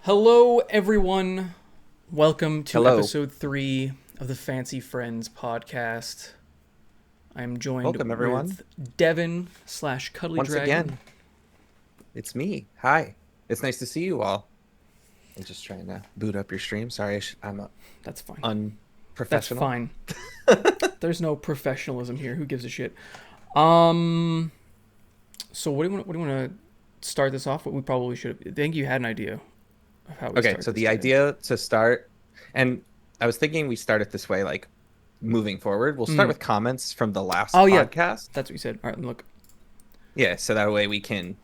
Hello, everyone. Welcome to Hello. episode 3 of the Fancy Friends podcast. I am joined Welcome, everyone. with Devin slash Cuddly Once Dragon. again, it's me. Hi. It's nice to see you all. I'm just trying to boot up your stream. Sorry, I'm That's fine. That's unprofessional. fine. There's no professionalism here. Who gives a shit? So what do you want to start this off with? We probably should have. I think you had an idea of how we Okay, start so this the today. idea to start, and I was thinking we start it this way, like moving forward. We'll start with comments from the last Oh, yeah. podcast. That's what you said. All right, look. Yeah, so that way we can,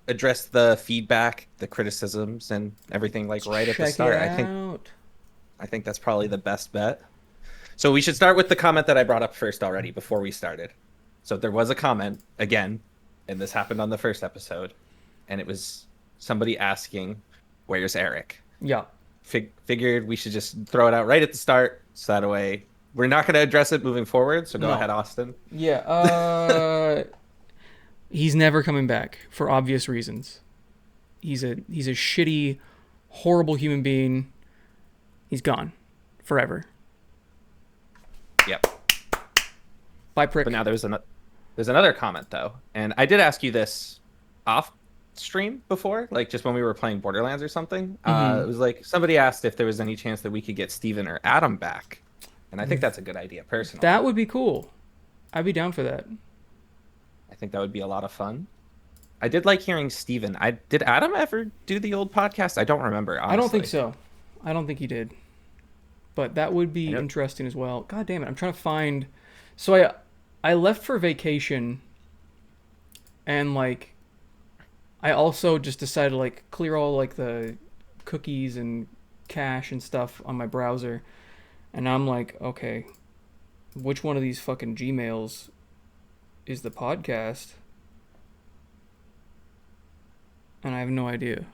address the feedback, the criticisms, and everything like right at the Check it start. out. I think that's probably the best bet. So we should start with the comment that I brought up first already before we started. So there was a comment again, and this happened on the first episode, and it was somebody asking, "Where's Eric?" Yeah. Figured we should just throw it out right at the start, so that way we're not going to address it moving forward. So go No. ahead, Austin. Yeah. He's never coming back for obvious reasons. He's a shitty, horrible human being. He's gone forever. Yep. Bye, prick. But now there's another comment though, and I did ask you this off stream before, like just when we were playing Borderlands or something. It was like somebody asked if there was any chance that we could get Steven or Adam back, and I think that's a good idea personally. That would be cool. I'd be down for that. I think that would be a lot of fun. I did like hearing Steven. Did Adam ever do the old podcast? I don't remember, honestly. I don't think so. I don't think he did. But that would be I know- interesting as well. God damn it. I'm trying to find. So I left for vacation, and like I also just decided to like clear all like the cookies and cache and stuff on my browser. And I'm like, okay, which one of these fucking Gmails is the podcast? And I have no idea.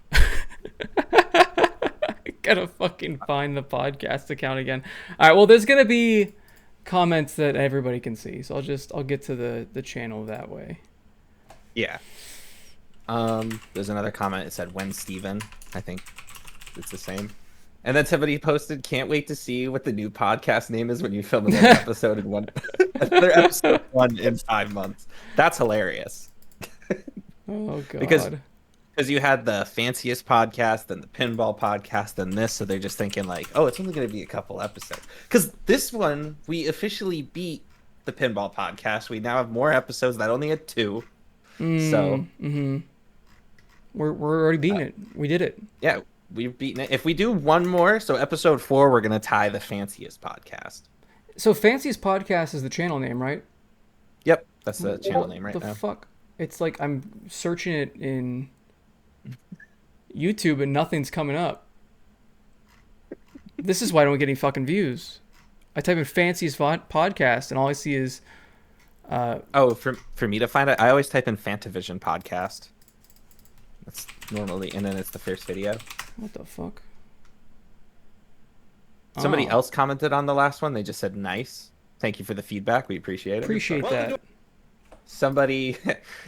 Gotta fucking find the podcast account again. All right, well, there's gonna be comments that everybody can see, so I'll get to the channel that way. Yeah. There's another comment. It said, "When Steven?" I think it's the same. And then somebody posted, "Can't wait to see what the new podcast name is when you film another episode in another episode one in 5 months." That's hilarious. Oh god. Because you had the Fanciest podcast and the Pinball podcast and this, so they're just thinking like, oh, it's only going to be a couple episodes. Because this one, we officially beat the Pinball podcast. We now have more episodes that only had 2. So we're already beating it. We did it. yeah, we've beaten it. If we do one more, so episode 4, we're going to tie the Fanciest podcast. So Fanciest Podcast is the channel name, right? Yep, that's the channel name right the now. fuck? It's like I'm searching it in YouTube and nothing's coming up. This is why I don't get any fucking views. I type in Fanciest Podcast and all I see is Oh, for me to find it, I always type in Fantavision podcast. That's normally, and then it's the first video. what the fuck? Somebody Oh. else commented on the last one. They just said, "Nice. Thank you for the feedback. We appreciate it." Appreciate that.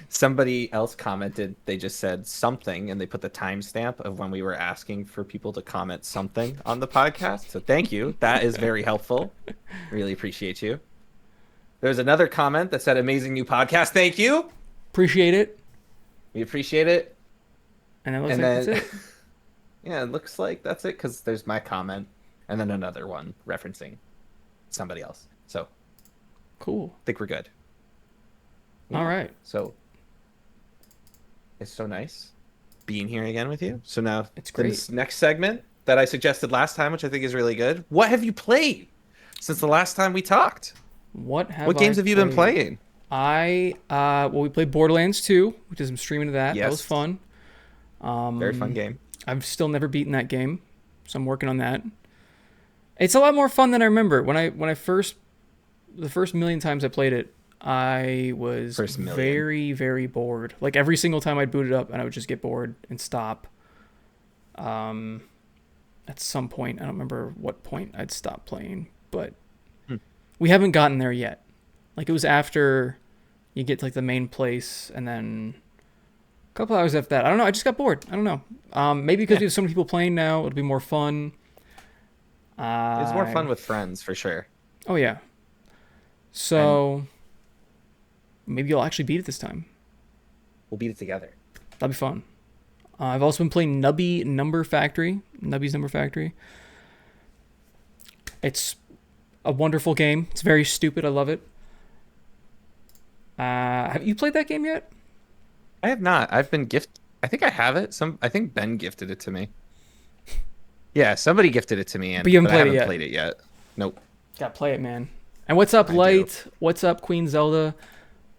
Somebody else commented. They just said something, and they put the timestamp of when we were asking for people to comment something on the podcast. So thank you. That is very helpful. Really appreciate you. There's another comment that said, "Amazing new podcast. Thank you. Appreciate it. We appreciate it." And it looks And like then, that's it. yeah, it looks like that's it because there's my comment, and then another one referencing somebody else. So Cool. I think we're good. All right. So it's so nice being here again with you. So now It's great. this next segment that I suggested last time, which I think is really good. What have you played since the last time we talked? What Games have you been playing? Well, we played Borderlands 2, which is I'm streaming to that. That was Yes. fun. Very fun game. I've still never beaten that game, so I'm working on that. It's a lot more fun than I remember. The first million times I played it, I was First million. very, very bored. Like every single time I'd boot it up and I would just get bored and stop. At some point, I don't remember what point I'd stop playing, but we haven't gotten there yet. Like it was after you get to like the main place and then couple hours after that. I don't know. I just got bored. I don't know. Maybe because Yeah, we have so many people playing now, it'll be more fun. it's more Uh, fun with friends for sure. oh yeah. And So maybe you'll actually beat it this time. we'll beat it together. That'll be fun. I've also been playing Nubby's Number Factory. It's a wonderful game. It's very stupid. I love it. Have you played that game yet? I have not. I've been I think I have it. I think Ben gifted it to me. Yeah, somebody gifted it to me, But you haven't I played it haven't yet. played it yet. Nope. Gotta play it, man. And what's up, I do. Light? What's up, Queen Zelda?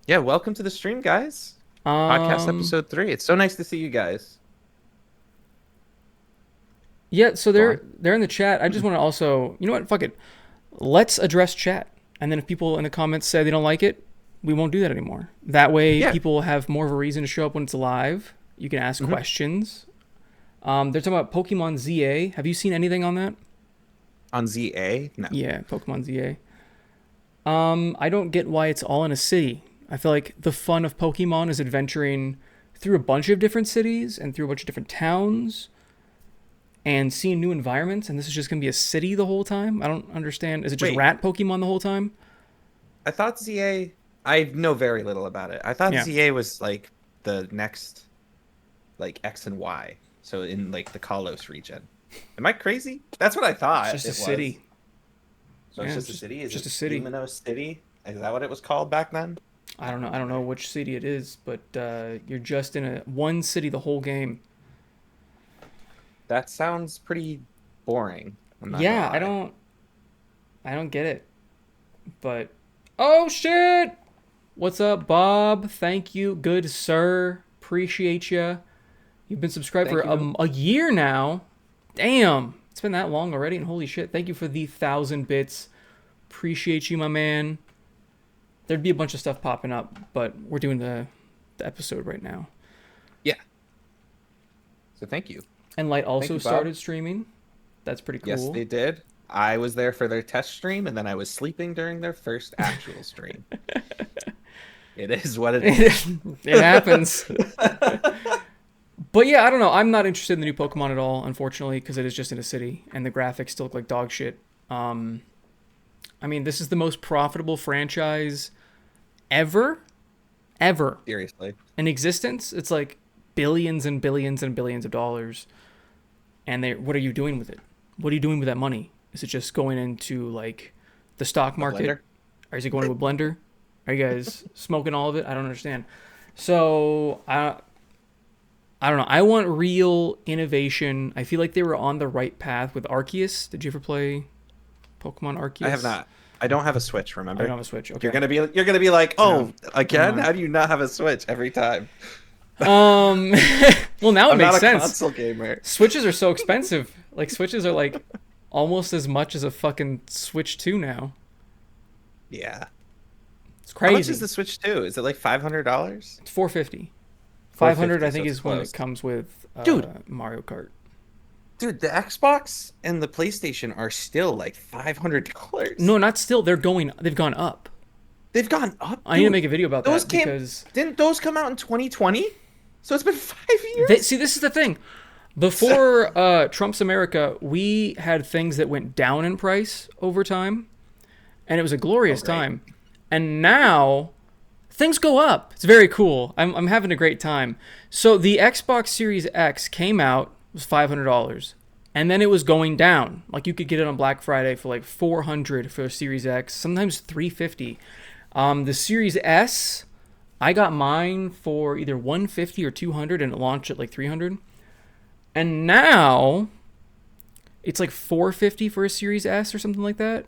Yeah, welcome to the stream, guys. Podcast Um, episode 3. It's so nice to see you guys. yeah. So Go on. they're in the chat. I just want to also, you know what? Fuck it. Let's address chat. And then if people in the comments say they don't like it, we won't do that anymore. That way, Yeah. people have more of a reason to show up when it's live. You can ask Mhm. questions. They're talking about Pokemon ZA. Have you seen anything on that? On ZA? No. Yeah, Pokemon ZA. I don't get why it's all in a city. I feel like the fun of Pokemon is adventuring through a bunch of different cities and through a bunch of different towns and seeing new environments. And this is just going to be a city the whole time. I don't understand. Is it just Wait, rat Pokemon the whole time? I thought ZA. I know very little about it. I thought Yeah, ZA was like the next, like X and Y. So in like the Kalos region. Am I crazy? That's what I thought it's just it a was. city. So Yeah, it's it's just a city? Is just it a city. Lumino City? Is that what it was called back then? I don't know. I don't know which city it is, but you're just in a one city the whole game. That sounds pretty boring. I'm not gonna Yeah, I lie. don't. I don't get it. But oh shit! What's up, Bob? Thank you, good sir. Appreciate you. You've been subscribed for Thank you. a year now. Damn, it's been that long already, and holy shit! Thank you for the 1,000 bits. Appreciate you, my man. There'd be a bunch of stuff popping up, but we're doing the episode right now. Yeah. So thank you. And Light Thank also you, Bob. started streaming. That's pretty cool. Yes, they did. I was there for their test stream, and then I was sleeping during their first actual stream. It is what it is. It happens. But yeah, I don't know. I'm not interested in the new Pokemon at all, unfortunately, because it is just in a city and the graphics still look like dog shit. I mean, this is the most profitable franchise ever, ever Seriously. in existence. It's like billions and billions and billions of dollars. And what are you doing with it? What are you doing with that money? Is it just going into like the stock A market? blender? Or is it going to a blender? Are you guys smoking all of it? I don't understand. So I don't know. I want real innovation. I feel like they were on the right path with Arceus. Did you ever play Pokemon Arceus? I have not. I don't have a Switch, I remember? don't have a Switch. Okay. You're gonna be like, oh, again? No. How do you not have a Switch every time? Um. Well, now it I'm makes not a sense. console gamer. Switches are so expensive. Like Switches are like almost as much as a fucking Switch 2 now. Yeah. It's How much crazy. is the Switch 2? Is it like $500? It's 450. 500 I 450, think so it's is when close. it comes with Dude. Mario Kart. Dude, the Xbox and the PlayStation are still like $500. No, not still. They've gone up. They've gone up. I need to dude. make a video about Those that came. because Didn't those come out in 2020? So it's been 5 years. see, this is the thing. Before Trump's America, we had things that went down in price over time, and it was a glorious Oh, right. time. And now things go up. It's very cool. I'm having a great time. So the Xbox Series X came out, it was $500, and then it was going down. Like you could get it on Black Friday for like $400 for a Series X, sometimes $350. The Series S, I got mine for either $150 or $200, and it launched at like $300. And now it's like $450 for a Series S or something like that.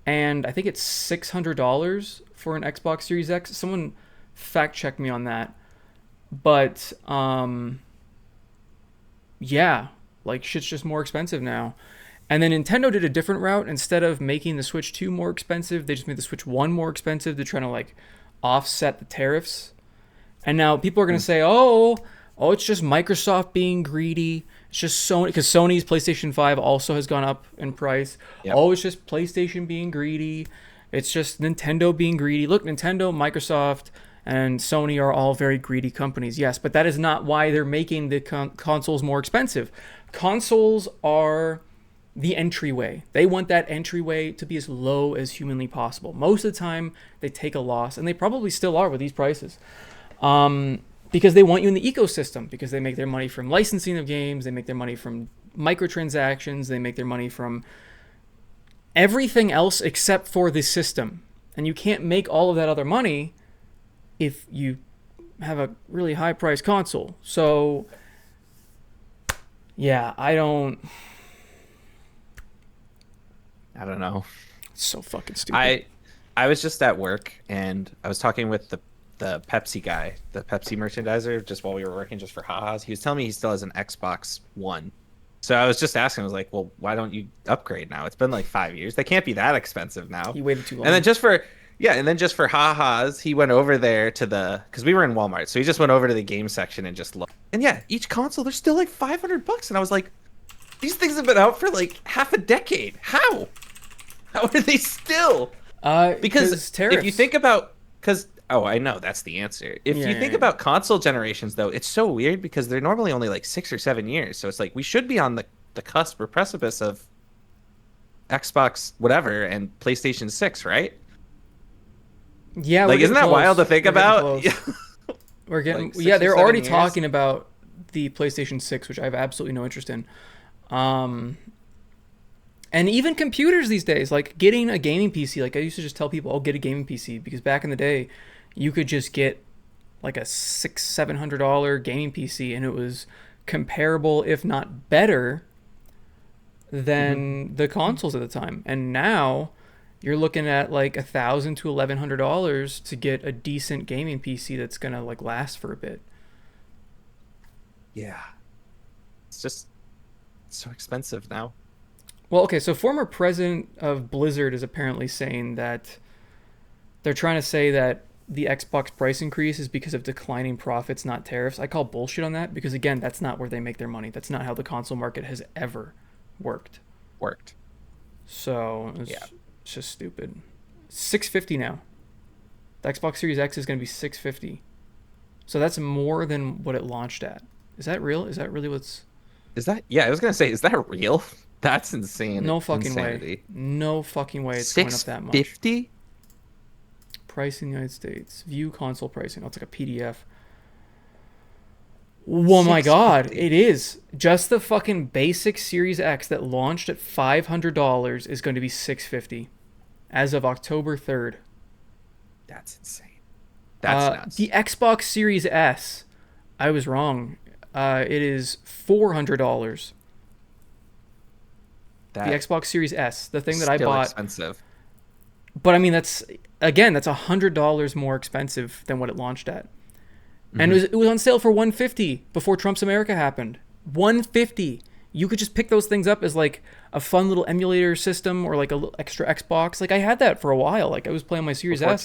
And I think it's $600 for an Xbox Series X. Someone fact check me on that. But yeah, like shit's just more expensive now. And then Nintendo did a different route. Instead of making the Switch 2 more expensive, they just made the Switch 1 more expensive. They're trying to like offset the tariffs. And now people are going to say, oh, it's just Microsoft being greedy. It's just Sony, because Sony's PlayStation 5 also has gone up in price. Yep. Oh, it's just PlayStation being greedy. It's just Nintendo being greedy. Look, Nintendo, Microsoft, and Sony are all very greedy companies. Yes, but that is not why they're making the consoles more expensive. Consoles are the entryway. They want that entryway to be as low as humanly possible. Most of the time, they take a loss, and they probably still are with these prices. Because they want you in the ecosystem, because they make their money from licensing of games, they make their money from microtransactions, they make their money from everything else except for the system. And you can't make all of that other money if you have a really high priced console. So yeah, I don't know. It's so fucking stupid. I was just at work and I was talking with the Pepsi guy, the Pepsi merchandiser, just while we were working just for ha-has. He was telling me he still has an Xbox One. So I was just asking, I was like, well, why don't you upgrade now? It's been like 5 years. They can't be that expensive now. He waited too long. And then just for ha-has, he went over there to because we were in Walmart. So he just went over to the game section and just looked. And yeah, each console, they're still like $500. And I was like, these things have been out for like half a decade. How are they still? Because tariffs. if you think about, oh, I know that's the answer. If you think about console generations, though, it's so weird because they're normally only like 6 or 7 years. So it's like we should be on the cusp or precipice of Xbox whatever and PlayStation 6, right? Yeah, like isn't that close. Wild to think about? We're getting like they're already years? talking about the PlayStation 6, which I have absolutely no interest in. And even computers these days, like getting a gaming PC, like I used to just tell people, oh, get a gaming PC, because back in the day, you could just get like a $600-700 gaming PC, and it was comparable, if not better, than the consoles at the time. And now you're looking at like $1,000 to $1,100 to get a decent gaming PC that's gonna like last for a bit. Yeah, it's so expensive now. Well, okay, so former president of Blizzard is apparently saying that they're trying to say that the Xbox price increase is because of declining profits, not tariffs. I call bullshit on that because, again, that's not where they make their money. That's not how the console market has ever worked. So it's just stupid. $650 now. The Xbox Series X is going to be $650. So that's more than what it launched at. Is that real? Is that really what's... Is that... Yeah, I was going to say, is that real? That's insane. No fucking insanity. way. No fucking way it's going up that much. $650? Price in the United States. View console pricing. Oh, it's like a PDF. Oh my god, it is. Just the fucking basic Series X that launched at $500 is going to be $650 as of October 3rd. That's insane. That's nuts. The Xbox Series S, I was wrong. It is $400. The Xbox Series S, the thing that I bought. Expensive. But I mean, that's $100 more expensive than what it launched at. And it was on sale for $150 before Trump's America happened. $150. You could just pick those things up as like a fun little emulator system or like a little extra Xbox. Like I had that for a while. Like I was playing my Series S.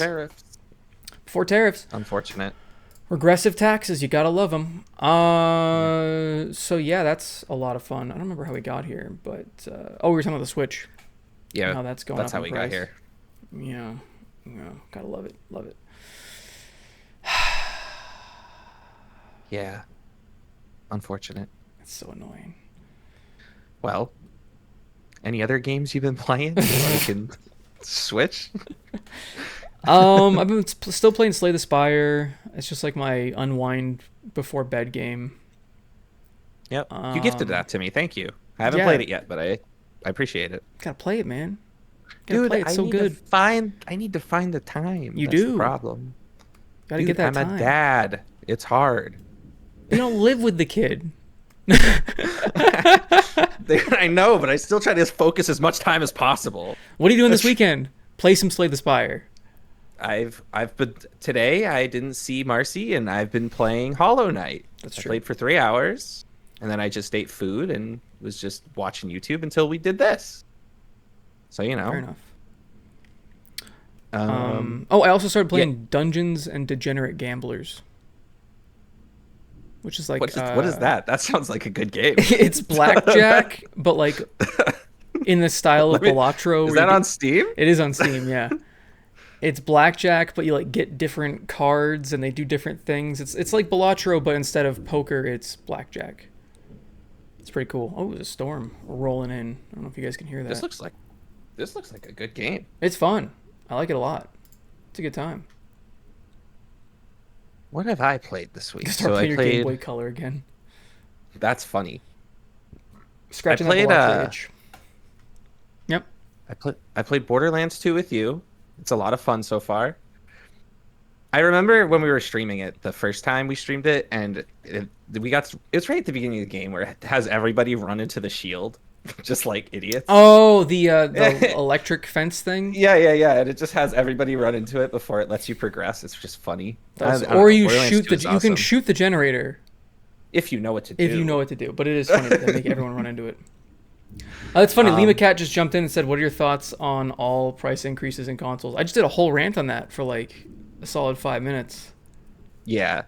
Before tariffs. Unfortunate. Regressive taxes, you gotta love them. So yeah, that's a lot of fun. I don't remember how we got here, but we were talking about the Switch. Yeah, how that's going. That's up how we price. got here. Yeah, gotta love it. Yeah, unfortunate. It's so annoying. Well, any other games you've been playing? You can switch. I've been still playing Slay the Spire. It's just like my unwind before bed game. Yep. You gifted that to me. Thank you. I haven't played it yet, but I appreciate it. Gotta play it, man. Dude, play it. It's so good. I need to find the time. You That's do. the problem. Gotta get that time. I'm a dad. It's hard. You don't live with the kid. I know, but I still try to focus as much time as possible. What are you doing this weekend? Play some Slay the Spire. I've been today. I didn't see Marcy, and I've been playing Hollow Knight. That's I true. played for 3 hours, and then I just ate food and was just watching YouTube until we did this. So Fair enough. Um, I also started playing Dungeons and Degenerate Gamblers, which is like what is that? That sounds like a good game. It's blackjack, but like in the style of Balatro. Is that on Steam? It is on Steam, yeah. It's blackjack, but you like get different cards and they do different things. It's like Balatro, but instead of poker, it's blackjack. It's pretty cool. Oh, there's a storm rolling in. I don't know if you guys can hear This that. looks like this looks like a good game. It's fun. I like it a lot. It's a good time. What have I played this week? Start So I playing your Game played. Boy Color again. That's funny. I Scratching that played Balatro itch. Yep. I played Borderlands 2 with you. It's a lot of fun so far. I remember when we were streaming it the first time we streamed it, and it's right at the beginning of the game where it has everybody run into the shield, just like idiots. Oh, the electric fence thing. Yeah, and it just has everybody run into it before it lets you progress. It's just funny. I don't Or know. you Borderlands shoot 2 the is you can awesome. shoot the generator If you know what to do. if you know what to do. But it is funny that they make everyone run into it. It's funny. Lima Cat just jumped in and said, "What are your thoughts on all price increases in consoles?" I just did a whole rant on that for like a solid 5 minutes. Yeah.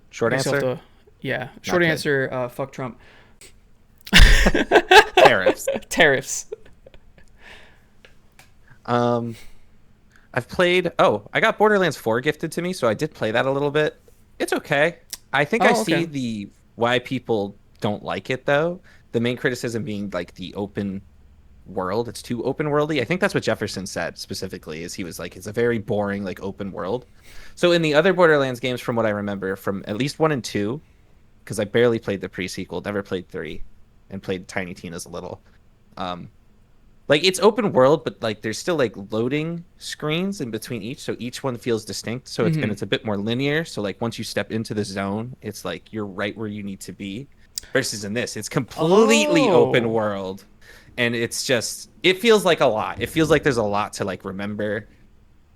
Short I guess you'll have answer. to- yeah. Short good. answer. Fuck Trump. Tariffs. Tariffs. Um, I've played. Oh, I got Borderlands 4 gifted to me, so I did play that a little bit. It's okay. I think I Oh, see okay. the why people don't like it though. The main criticism being like the open world. It's too open worldy. I think that's what Jefferson said specifically. Is he was like it's a very boring like open world. So in the other Borderlands games, from what I remember, from at least 1 and 2, because I barely played the pre-sequel, never played 3, and played Tiny Tina's a little. Um, like it's open world, but like there's still like loading screens in between each, so each one feels distinct. So it's and it's a bit more linear. So like once you step into the zone, it's like you're right where you need to be. Versus in this, it's completely open Oh. world, and it's just it feels like a lot. It feels like there's a lot to like remember.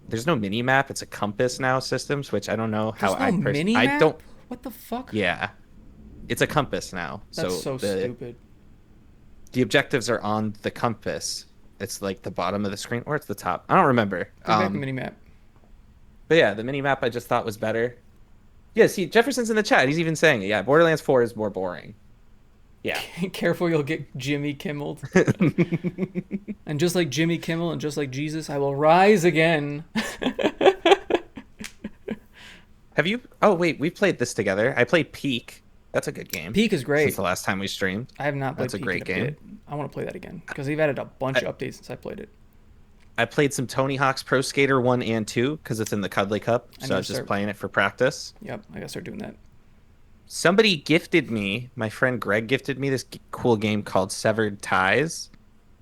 There's no mini map. It's a compass now systems, which I don't know how There's no mini I map. don't. What the fuck? Yeah, it's a compass now. That's so the stupid. the objectives are on the compass. It's like the bottom of the screen or it's the top. I don't remember. Bring back the mini map. But yeah, the mini map I just thought was better. Yeah, see, Jefferson's in the chat. He's even saying it. Yeah, Borderlands 4 is more boring. Yeah. Careful, you'll get Jimmy Kimmeled. And just like Jimmy Kimmel and just like Jesus, I will rise again. Have you? Oh wait, we played this together. I played Peak. That's a good game. Peak is great. Since the last time we streamed. I have not played That's a Peak great in a game. bit. I want to play that again because they've added a bunch of updates since I played it. I played some Tony Hawk's Pro Skater 1 and 2 because it's in the Cuddly Cup. I need So I to was just start- playing it for practice. Yep, I gotta start doing that. Somebody gifted me, my friend Greg gifted me this cool game called Severed Ties.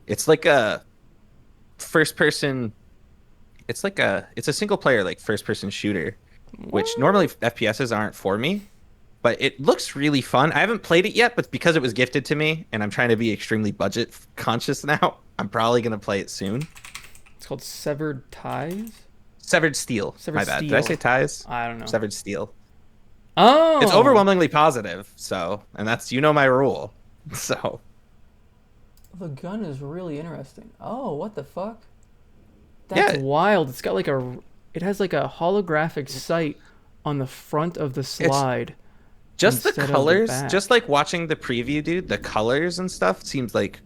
It's like a first person it's a single player like first person shooter, which normally FPSs aren't for me, but it looks really fun. I haven't played it yet, but because it was gifted to me and I'm trying to be extremely budget conscious now, I'm probably going to play it soon. It's called Severed Ties. Severed Steel. Severed My bad. Steel. Did I say ties? I don't know. Severed Steel. Oh, It's overwhelmingly positive, so, and that's my rule. So, The gun is really interesting. Oh, what the fuck? That's Yeah. wild. It's got like it has like a holographic sight on the front of the slide. just the Instead of the colors, back. just like watching the preview, dude, the colors and stuff seems like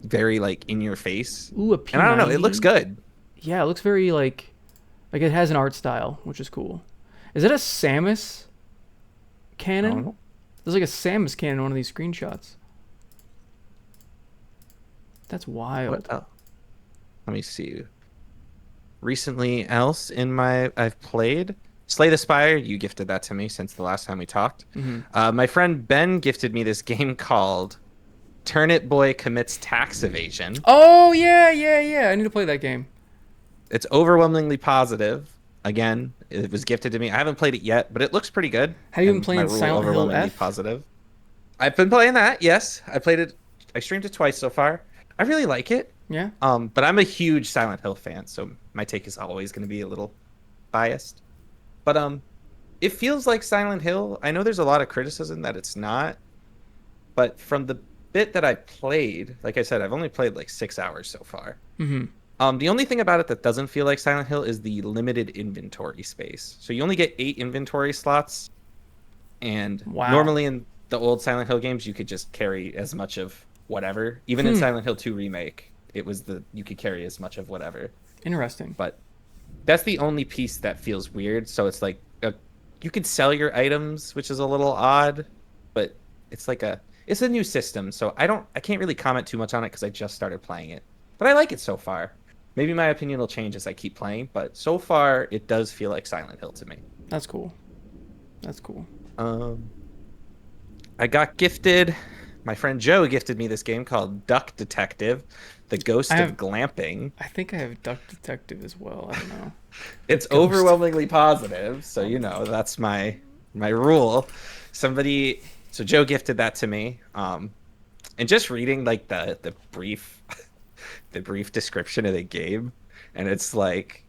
very like in your face. Ooh, a P90. And I don't know, it looks good. Yeah, it looks very like it has an art style, which is cool. Is it a Samus cannon? Oh. There's like a Samus cannon in one of these screenshots. That's wild. What else? Let me see. Recently else I've played Slay the Spire. You gifted that to me since the last time we talked. My friend Ben gifted me this game called Turnip Boy Commits Tax Evasion. Oh yeah. I need to play that game. It's overwhelmingly positive. Again, it was gifted to me. I haven't played it yet, but it looks pretty good. Have you been And playing my rule, Silent Hill overwhelmingly F? positive. I've been playing that. Yes, I played it. I streamed it twice so far. I really like it. Yeah. But I'm a huge Silent Hill fan, so my take is always going to be a little biased. But it feels like Silent Hill. I know there's a lot of criticism that it's not, but from the bit that I played, like I said, I've only played like 6 hours so far. The only thing about it that doesn't feel like Silent Hill is the limited inventory space. So you only get 8 inventory slots, and Wow. normally in the old Silent Hill games, you could just carry as much of whatever. Even in Silent Hill 2 Remake, it was you could carry as much of whatever. Interesting. But That's the only piece that feels weird. So it's like you can sell your items, which is a little odd, but it's like it's a new system. So I can't really comment too much on it because I just started playing it, but I like it so far. Maybe my opinion will change as I keep playing, but so far it does feel like Silent Hill to me. That's cool. That's cool. Um, I got gifted. My friend Joe gifted me this game called Duck Detective: The I Ghost of have. Glamping. I think I have Duck Detective as well. I don't know. The It's ghost. overwhelmingly positive, so you know that's my rule. Somebody, so Joe gifted that to me. And just reading like the brief the brief description of the game, and it's like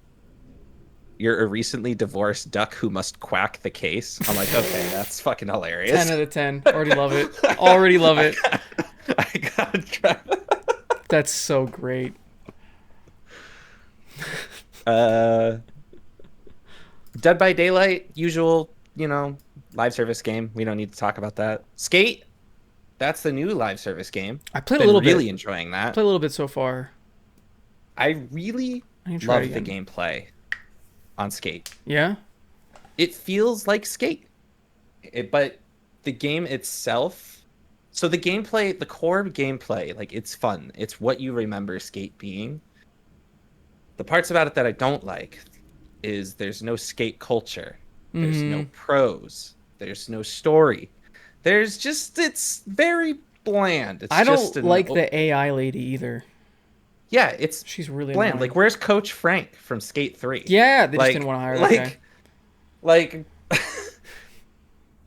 you're a recently divorced duck who must quack the case. I'm like, okay, that's fucking 10 hilarious. out of 10. Already love it. Already love I it. got, I gotta try. That's so great. Uh, Dead by Daylight, usual, live service game. We don't need to talk about that. Skate, that's the new live service game. I played a Been little bit. really enjoying that. Played a little bit so far. I really I need to try it love the again. gameplay on Skate. Yeah? It feels like Skate, but the game itself. So the gameplay, the core gameplay, like it's fun. It's what you remember Skate being. The parts about it that I don't like is there's no skate culture. There's no Mm-hmm. pros. There's no story. It's very bland. It's I just don't like the AI lady either. yeah, it's She's really bland. annoying. Like where's Coach Frank from Skate 3? Yeah, they just didn't Like want to hire that guy. like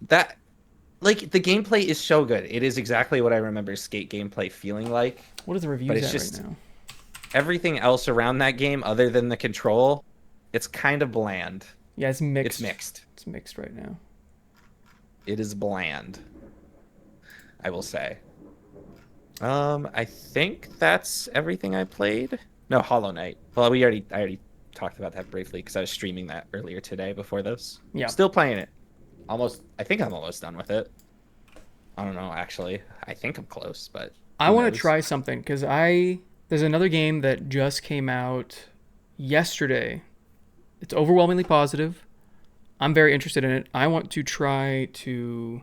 that like the gameplay is so good. It is exactly what I remember Skate gameplay feeling like, What are the but reviews it's at right just now? everything else around that game other than the control, it's kind of bland. Yeah, it's It's mixed. mixed. It's mixed right now. It is bland, I will say. I think that's everything I played. No, Hollow Knight. Well, I already talked about that briefly because I was streaming that earlier today before this. Yeah. Still playing it. I think I'm almost done with it. I don't know, actually. I think I'm close, but I who want to knows? try something because there's another game that just came out yesterday. It's overwhelmingly positive. I'm very interested in it. I want to try to.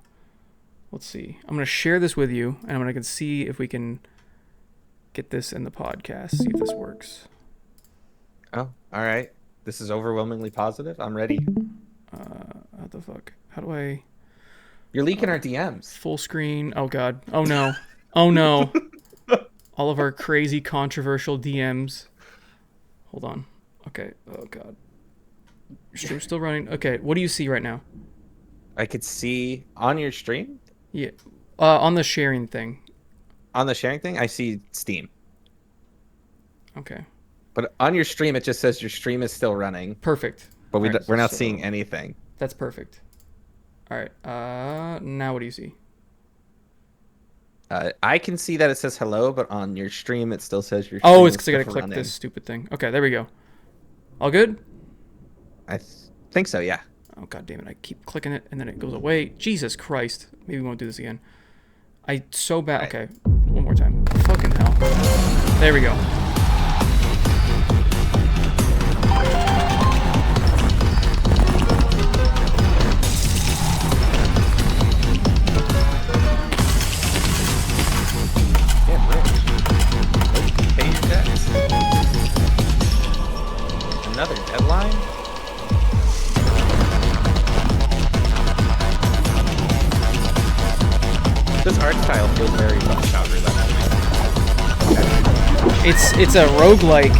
Let's see. I'm going to share this with you, and I'm going to see if we can get this in the podcast. See if this works. Oh, all right. This is overwhelmingly positive. I'm ready. What the fuck? How do I You're leaking our DMs. full screen? Oh god. Oh no. Oh no. All of our crazy controversial DMs. Hold on. Okay. Oh god. Your stream's still running. Okay. What do you see right now? I could see on your stream, Yeah. On the sharing thing. on the sharing thing, I see Steam. Okay. But on your stream, it just says your stream is still running, Perfect. but All right, we're not so seeing anything. that's perfect. All right. Now what do you see? I can see that it says hello, but on your stream, it still says your Oh, stream it's is because I gotta still click running. this stupid thing. Okay, there we go. All good? I think so, yeah. Oh god damn it! I keep clicking it and then it goes away. Jesus Christ! Maybe we won't do this again. I so bad. All right. Okay, one more time. Fucking hell! There we go. Yeah, rich. Pay your debts. Another deadline? This art style feels very Buckshot Roulette to me. It's a roguelike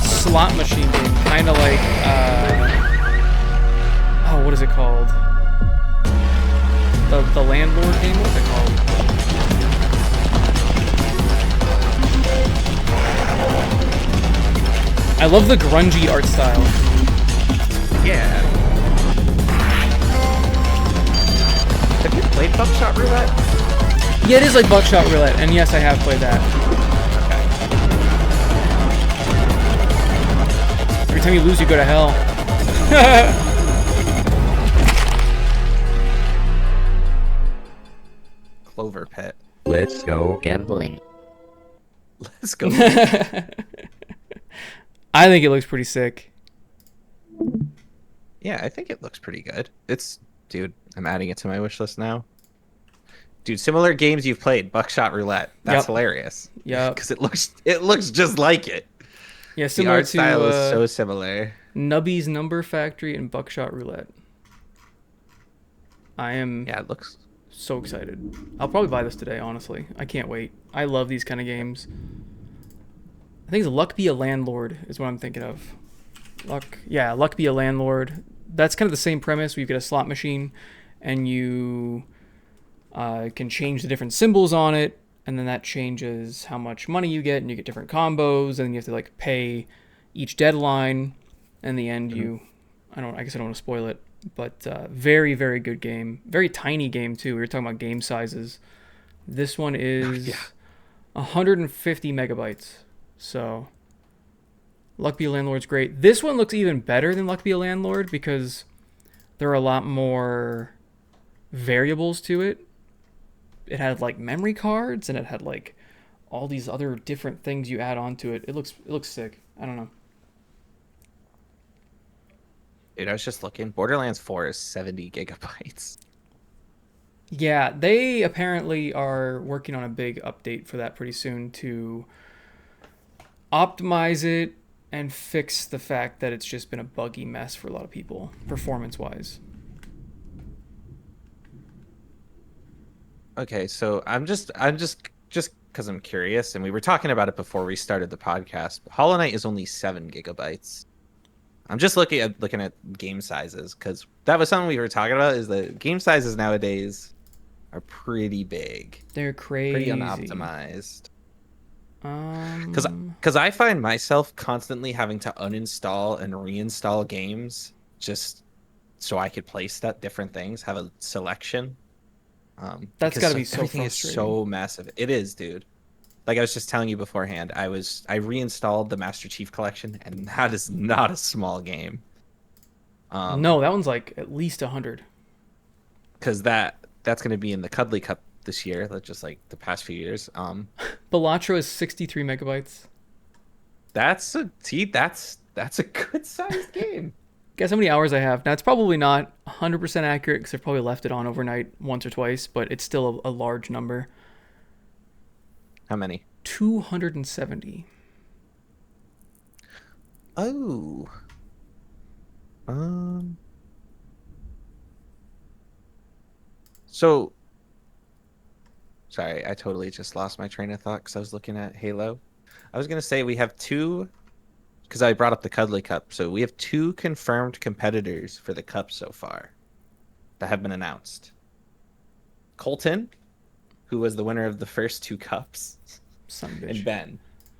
slot machine game, kind of like oh, what is it called? The landlord game. What's it called? I love the grungy art style. Yeah. Have you played Buckshot Roulette? Yeah, it is like Buckshot Roulette, and yes, I have played that. Okay. Every time you lose, you go to hell. Clover Pit. Let's go gambling. Let's go. I think it looks pretty sick. Yeah, I think it looks pretty good. Dude, I'm adding it to my wish list now. Dude, similar games you've played, Buckshot Roulette. That's Yep. hilarious. Yep. Because it looks just like it. Yeah, The similar art to style is so similar. Nubby's Number Factory and Buckshot Roulette. I am Yeah, it looks. so excited. I'll probably buy this today, honestly. I can't wait. I love these kind of games. I think it's Luck Be a Landlord is what I'm thinking of. Luck Be a Landlord. That's kind of the same premise. We get a slot machine, and you can change the different symbols on it, and then that changes how much money you get, and you get different combos, and you have to like pay each deadline. In the end, Mhm. I guess I don't want to spoil it, but very, very good game. Very tiny game too. We were talking about game sizes. This one Yeah. is 150 megabytes. So Luck Be a Landlord's great. This one looks even better than Luck Be a Landlord because there are a lot more variables to it. It had like memory cards and it had like all these other different things you add onto it. It looks sick. I don't know. Dude, I was just looking. Borderlands 4 is 70 gigabytes. Yeah, they apparently are working on a big update for that pretty soon to optimize it and fix the fact that it's just been a buggy mess for a lot of people, performance wise. Okay, so I'm just because I'm curious, and we were talking about it before we started the podcast. Hollow Knight is only 7 gigabytes. I'm just looking at game sizes because that was something we were talking about. Is that game sizes nowadays are pretty big, They're pretty crazy. unoptimized. Because Um, because I find myself constantly having to uninstall and reinstall games just so I could play different things, have a selection. that's Because got to be so everything is frustrating. so massive. It is, dude. Like I was just telling you beforehand, I reinstalled the Master Chief Collection, and that is not a small game. No, that one's like at least 100. Because that's going to be in the Cuddly Cup this year. That's just like the past few years. Balatro is 63 megabytes. That's a good sized game. Guess how many hours I have? Now, it's probably not 100% accurate because I've probably left it on overnight once or twice, but it's still a large number. How many? 270. Oh, um. So sorry, I totally just lost my train of thought because I was looking at Halo. I was gonna say we have two because I brought up the Cuddly Cup. So we have two confirmed competitors for the cup so far that have been announced. Colton, who was the winner of the first two cups, Son of a and bitch. Ben,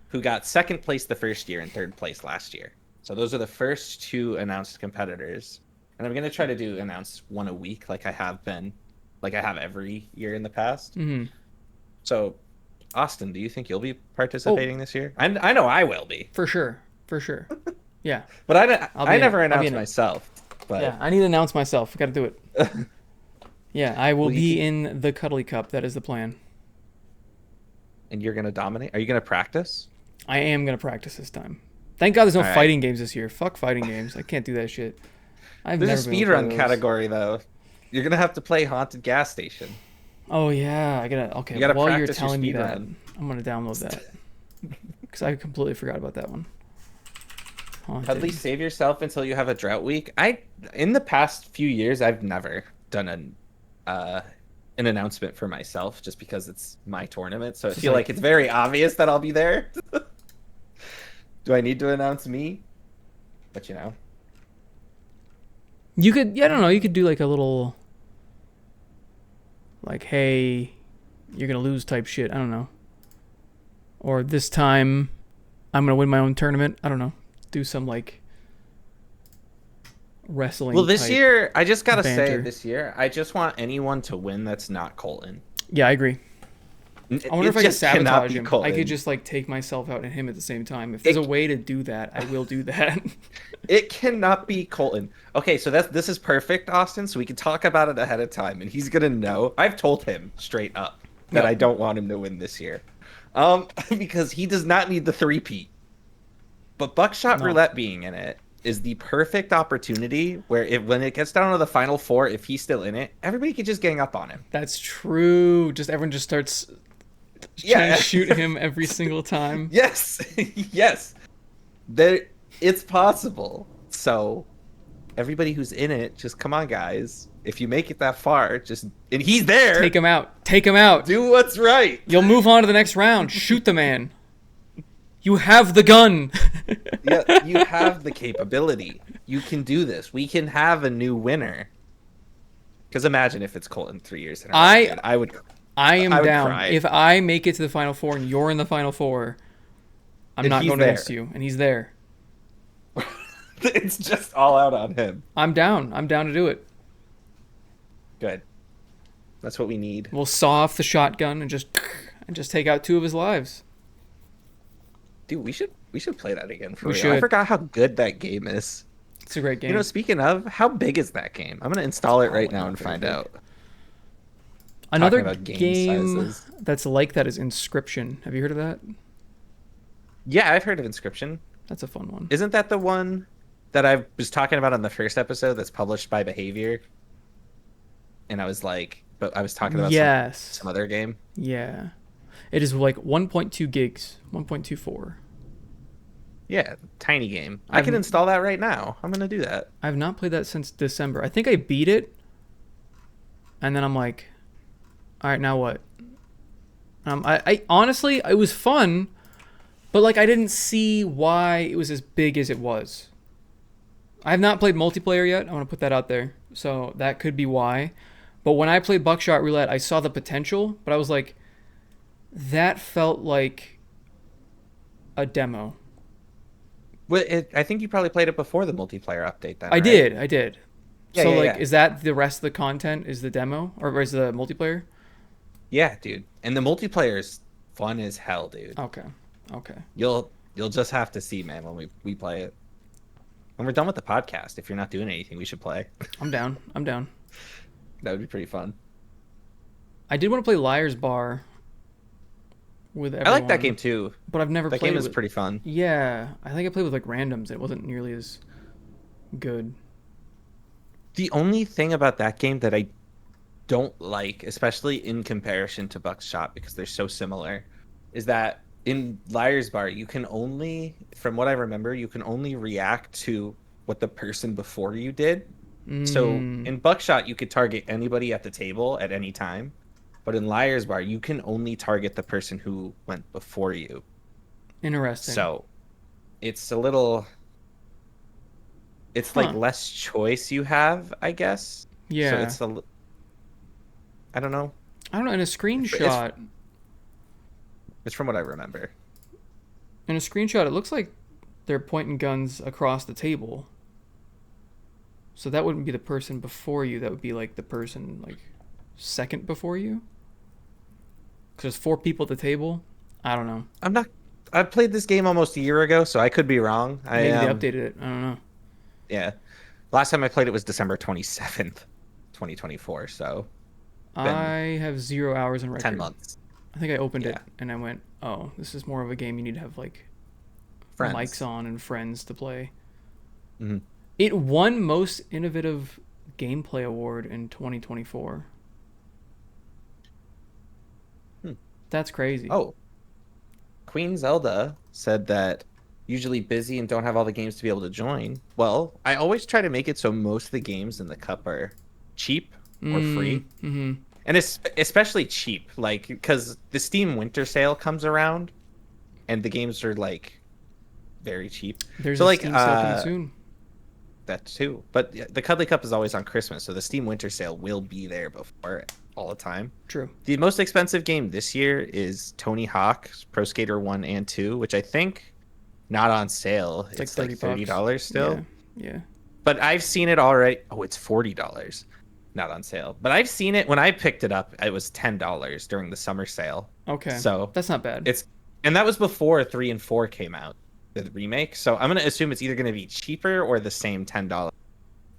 who got second place the first year and third place last year. So those are the first two announced competitors. And I'm gonna try to announce one a week like I have been, like I have every year in the past. Hmm. So, Austin, do you think you'll be Oh, participating this year? I know I will be, for sure. For sure. Yeah. but I'll I be in it. never I'll be announced in it. myself. Yeah, But I need to announce myself. I got to do it. Yeah, I will well, be in the Cuddly Cup. That is the plan. and you're gonna dominate. Are you gonna practice? I am going to practice this time. Thank God there's no All right. fighting games this year. Fuck fighting games. I can't do that shit. I've There's never a been able to play speedrun those. category though. You're gonna have to play Haunted Gas Station. Oh yeah, I gotta. Okay, You gotta while you're practice your telling me that, speedrun. I'm gonna download that because I completely forgot about that one. At least Haunted. save yourself until you have a drought week. In the past few years, I've never done an announcement for myself just because it's my tournament. So I It's feel like it's very obvious that I'll be there. Do I need to announce me? But you know, You could. Yeah, I don't know. You could do like a little, like, hey, you're gonna lose type shit. I don't know. Or this time, I'm gonna win my own tournament. I don't know. Do some like wrestling. well, this type year I just gotta say, banter. this year I just want anyone to win that's not Colton. Yeah, I agree. I wonder if I could just cannot sabotage be him. I Colton. could just like take myself out and him at the same time. If there's a way to do that, I will do that. It cannot be Colton. Okay, so this is perfect, Austin. So we can talk about it ahead of time, and he's gonna know. I've told him straight up that Yep. I don't want him to win this year, because he does not need the three-peat. But Buckshot No. Roulette being in it, is the perfect opportunity where when it gets down to the final four, if he's still in it, everybody could just gang up on him. That's true. Just everyone just starts trying to Yeah. shoot him every single time. Yes. Yes. There, it's possible. So everybody who's in it, just come on, guys. If you make it that far, and he's there. Take him out. Take him out. Do what's right. You'll move on to the next round. Shoot the man. You have the gun. Yeah, you have the capability. You can do this. We can have a new winner. Because imagine if it's Colton 3 years in a row. Dude. I am I would down. cry. If I make it to the final four and you're in the final four, I'm And not he's going there. against you. And he's there. It's just all out on him. I'm down. I'm down to do it. Good. That's what we need. We'll saw off the shotgun and just take out 2 of his lives. Dude, we should play that again for We real. should. I forgot how good that game is. It's a great game. You know, speaking of, how big is that game? I'm gonna install it right now not and very find big. out. Another talking about game game sizes. that's like that is Inscription. Have you heard of that? Yeah, I've heard of Inscription. That's a fun one. Isn't that the one that I was talking about on the first episode that's published by Behavior? And I was like, but I was talking about Yes. some other game. Yeah. It is like 1.2 gigs, 1.24. Yeah, tiny game. I can install that right now. I'm gonna do that. I've not played that since December. I think I beat it, and then I'm like, all right, now what? I honestly, it was fun, but like I didn't see why it was as big as it was. I have not played multiplayer yet. I want to put that out there, so that could be why. But when I played Buckshot Roulette, I saw the potential, but I was like, that felt like a demo. Well, I think you probably played it before the multiplayer update. Then I right? did. Yeah, So yeah, like, yeah. is that the rest of the content? Is the demo or is the multiplayer? Yeah, dude. And the multiplayer is fun as hell, dude. Okay. You'll just have to see, man, when we play it. When we're done with the podcast, if you're not doing anything, we should play. I'm down. That would be pretty fun. I did want to play Liar's Bar with everyone. I like that game too. but I've never That played game is with... pretty fun. Yeah, I think I played with like randoms. It wasn't nearly as good. The only thing about that game that I don't like, especially in comparison to Buckshot, because they're so similar, is that in Liar's Bar, you can only, from what I remember, you can only react to what the person before you did. So in Buckshot, you could target anybody at the table at any time. But in Liar's Bar, you can only target the person who went before you. Interesting. So it's a little... It's like less choice you have, I guess. Yeah. So I don't know. In a screenshot, It's from what I remember. it looks like they're pointing guns across the table. So that wouldn't be the person before you. That would be like the person like second before you. Because there's 4 people at the table. I don't know. I played this game almost a year ago, so I could be wrong. Maybe they updated it. I don't know. Yeah. Last time I played it was December 27th, 2024, so I have 0 hours in record. 10 months. I think I opened it Yeah. and I went, oh, this is more of a game you need to have like Friends. mics on and friends to play. Mhm. It won Most Innovative Gameplay Award in 2024. That's crazy. Oh. Queen Zelda said that usually busy and don't have all the games to be able to join. Well, I always try to make it so most of the games in the cup are cheap or free. Mm-hmm. And it's especially cheap, like, because the Steam Winter Sale comes around, and the games are like very cheap. There's so a like Steam sale coming soon. that too. But the Cuddly Cup is always on Christmas, so the Steam Winter Sale will be there before all the time. True. The most expensive game this year is Tony Hawk's Pro Skater 1 and 2, which I think not on sale. It's like $30 still. Yeah. But I've seen it already. Oh, it's $40. Not on sale. But I've seen it when I picked it up, it was $10 during the summer sale. Okay. So that's not bad. And that was before 3 and 4 came out, the remake. So I'm going to assume it's either going to be cheaper or the same $10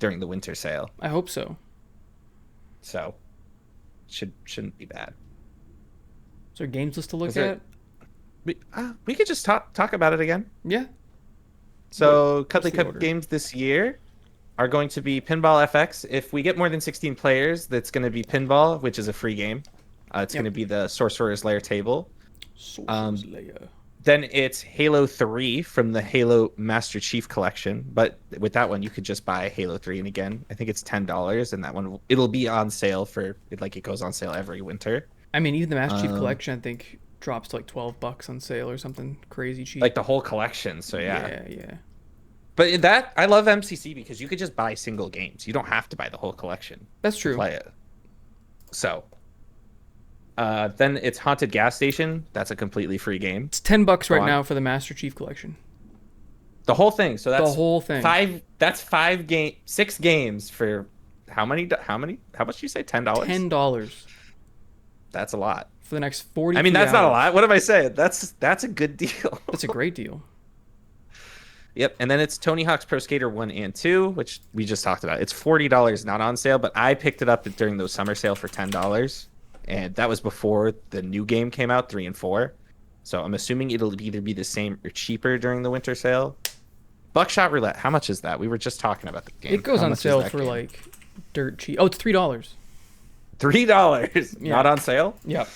during the winter sale. I hope so. So shouldn't be bad. Is there games list to look at? We could just talk about it again. Yeah. So What's Cuddly the Cup order? games this year are going to be Pinball FX. If we get more than 16 players, that's going to be Pinball, which is a free game. It's going Yep. to be the Sorcerer's Lair table. Sorcerer's Um, Lair. then it's Halo 3 from the Halo Master Chief collection. But with that one, you could just buy Halo 3. And again, I think it's $10. And that one, it'll be on sale like it goes on sale every winter. I mean, even the Master Chief Um, Collection, I think, drops to like $12 on sale or something crazy like cheap. the whole collection. So yeah. Yeah, yeah. But I love MCC because you could just buy single games. You don't have to buy the whole collection That's to true. play it. So, then it's Haunted Gas Station. That's a completely free game. It's $10 Go right on. now for the Master Chief Collection. The whole thing. So The that's whole thing. five. That's 6 games for how many? How many? How much did you say? $10. $10 That's a lot. for the next 40. I mean, that's not a lot. What am I saying? That's a good deal. That's a great deal. Yep. And then it's Tony Hawk's Pro Skater 1 and 2, which we just talked about. It's $40, not on sale, but I picked it up during those summer sale for $10. And that was before the new game came out, 3 and 4. So I'm assuming it'll either be the same or cheaper during the winter sale. Buckshot Roulette, how much is that? We were just talking about the game. It goes How on much is sale that for game? like dirt cheap. Oh, it's $3. $3, Yeah. not on sale? Yep.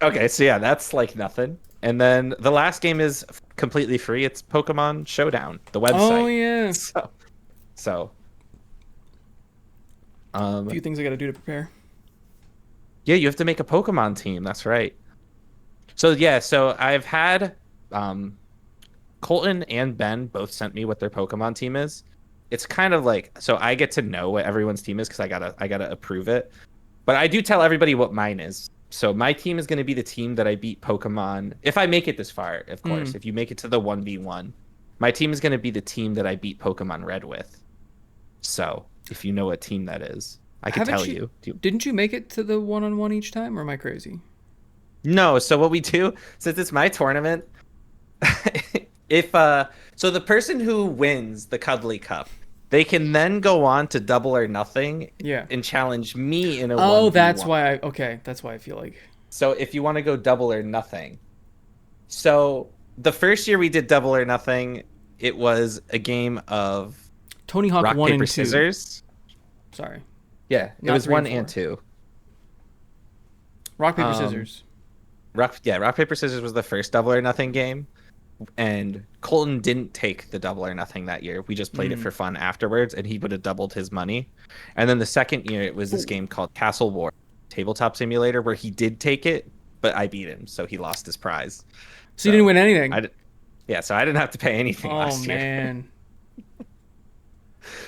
Okay, so yeah, that's like nothing. And then the last game is completely free. It's Pokemon Showdown, the website. Oh yeah. So, A few things I got to do to prepare. yeah, you have to make a Pokemon team. That's right. So yeah, so I've had Colton and Ben both sent me what their Pokemon team is. It's kind of like, so I get to know what everyone's team is because I gotta approve it. But I do tell everybody what mine is. So my team is going to be the team that I beat Pokemon. If I make it this far, of course. If you make it to the 1v1, my team is going to be the team that I beat Pokemon Red with. So if you know what team that is, I can tell you. Didn't you make it to the one-on-one each time, or am I crazy? No, so what we do, since it's my tournament, if so the person who wins the Cuddly Cup, they can then go on to Double or Nothing Yeah. and challenge me in a Oh, 1v1. that's why. That's why I feel like. So if you want to go Double or Nothing. So the first year we did Double or Nothing, it was a game of Tony Hawk rock, 1 paper, and 2. scissors. Sorry. Yeah, it Not was 3 1 and and 2. Rock, paper, scissors. Rock, paper, scissors was the first Double or Nothing game. And Colton didn't take the Double or Nothing that year. We just played it for fun afterwards, and he would have doubled his money. And then the second year, it was this game called Castle War, tabletop simulator, where he did take it, but I beat him, so he lost his prize. So you didn't win anything. Yeah, so I didn't have to pay anything last year. Oh, man.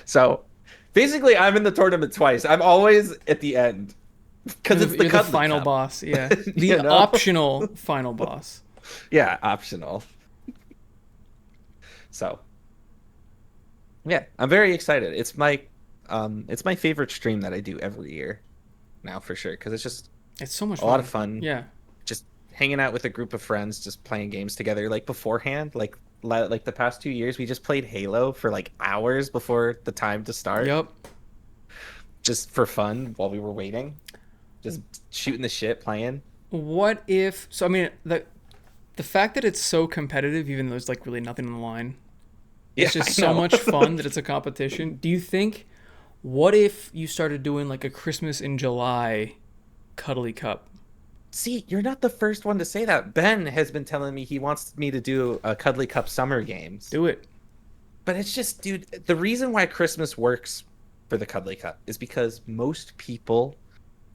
So basically, I'm in the tournament twice. I'm always at the end because it's You're the Cuddly final Cup. boss. Yeah. The You know? optional final boss. Yeah, optional. So, yeah, I'm very excited. It's my favorite stream that I do every year now for sure because it's just It's so much a fun. lot of fun. Yeah. Just hanging out with a group of friends, just playing games together. Like beforehand, like the past 2 years, we just played Halo for like hours before the time to start. Yep. Just for fun while we were waiting, just shooting the shit, playing. What if? So I mean, the fact that it's so competitive, even though there's like really nothing on the line, it's Yeah, just I so know. much fun that it's a competition. Do you think? What if you started doing like a Christmas in July Cuddly Cup? See, you're not the first one to say that. Ben has been telling me he wants me to do a Cuddly Cup summer games. Do it. But it's just, dude, the reason why Christmas works for the Cuddly Cup is because most people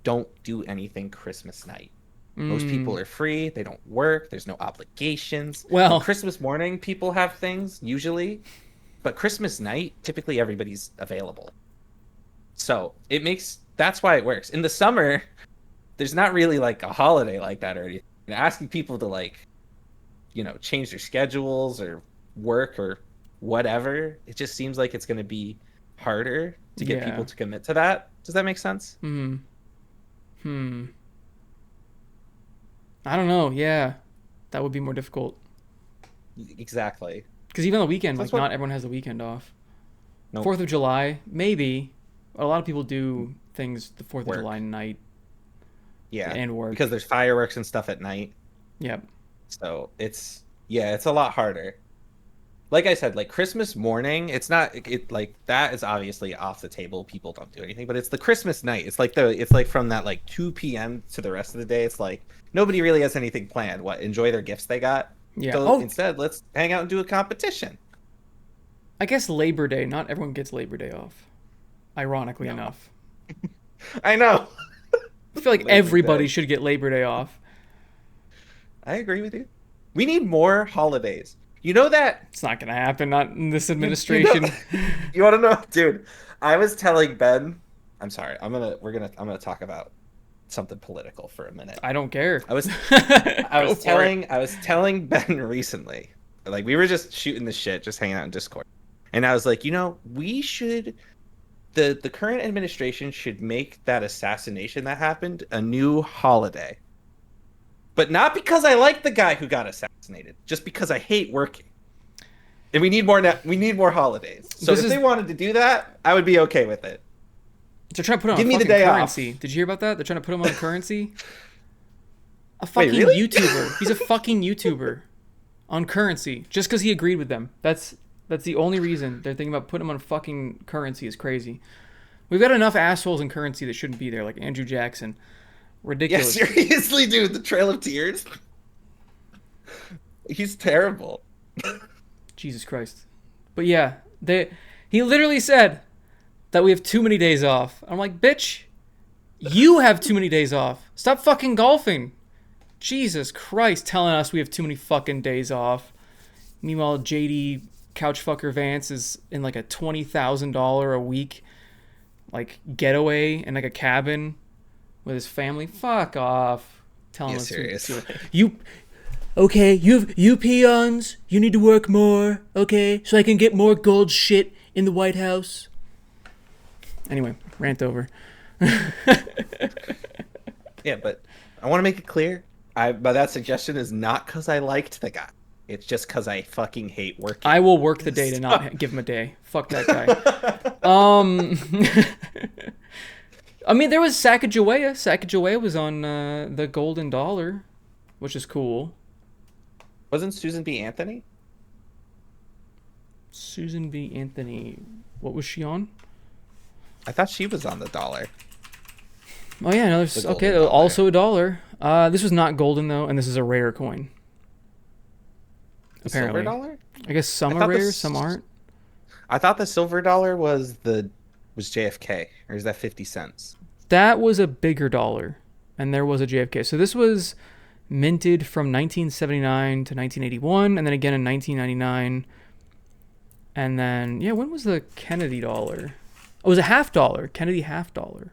don't do anything Christmas night. Most people are free. They don't work. There's no obligations. Well- On Christmas morning, people have things usually, but Christmas night, typically everybody's available. So that's why it works. In the summer, there's not really like a holiday like that or anything. And asking people to like, change their schedules or work or whatever, it just seems like it's going to be harder to get Yeah. people to commit to that. Does that make sense? I don't know. Yeah, that would be more difficult. Exactly. Because even on the weekend, That's like what- not everyone has the weekend off. Nope. 4th of July, maybe. A lot of people do things the 4th of Work. July night. Yeah. And work. Because there's fireworks and stuff at night. Yep. So it's a lot harder. like I said, like Christmas morning, it's not like that is obviously off the table. People don't do anything, but it's the Christmas night. It's like from that like 2 p.m. to the rest of the day. It's like nobody really has anything planned. What, enjoy their gifts they got? Yeah. So Oh, instead, let's hang out and do a competition. I guess Labor Day. Not everyone gets Labor Day off. Ironically No. enough, I know. I feel like Labor everybody Day. should get Labor Day off. I agree with you. We need more holidays. You know that It's not gonna happen. Not in this you know, administration. you want to know, dude? I was telling Ben. I'm sorry. I'm gonna talk about something political for a minute. I don't care. I was Go for it. I was telling Ben recently, like we were just shooting the shit, just hanging out in Discord, and I was like, we should the current administration should make that assassination that happened a new holiday. But not because I like the guy who got assassinated, just because I hate working. And we need more holidays. So if they wanted to do that, I would be okay with it. They're trying to put him Give on me the fucking day off. currency. Did you hear about that? They're trying to put him on currency. A Wait, fucking really? YouTuber. He's a fucking YouTuber on currency just because he agreed with them. That's the only reason they're thinking about putting him on fucking currency. Is crazy. We've got enough assholes in currency that shouldn't be there, like Andrew Jackson. Yeah, Ridiculous. seriously, dude, the Trail of Tears. He's terrible. Jesus Christ. But yeah, he literally said that we have too many days off. I'm like, bitch, you have too many days off. Stop fucking golfing. Jesus Christ, telling us we have too many fucking days off. Meanwhile, JD Couchfucker Vance is in like a $20,000 a week like getaway in like a cabin with his family. Fuck off. Telling us serious. you peons, you need to work more, okay? So I can get more gold shit in the White House. Anyway, rant over. Yeah, but I want to make it clear. But that suggestion is not because I liked the guy. It's just because I fucking hate working. I will work the day to not give him a day. Fuck that guy. I mean, there was Sacagawea. Sacagawea was on the Golden Dollar, which is cool. Wasn't Susan B. Anthony? Susan B. Anthony. What was she on? I thought she was on the dollar. Oh yeah, no, there's The okay. golden dollar. Also a dollar. This was not golden though, and this is a rare coin. The Apparently, silver dollar? I guess some I are thought rare, this- some aren't. I thought the silver dollar was JFK, or is that 50 cents? That was a bigger dollar, and there was a JFK. So this was minted from 1979 to 1981, and then again in 1999. And then yeah, when was the Kennedy dollar? Oh, it was a half dollar. Kennedy half dollar.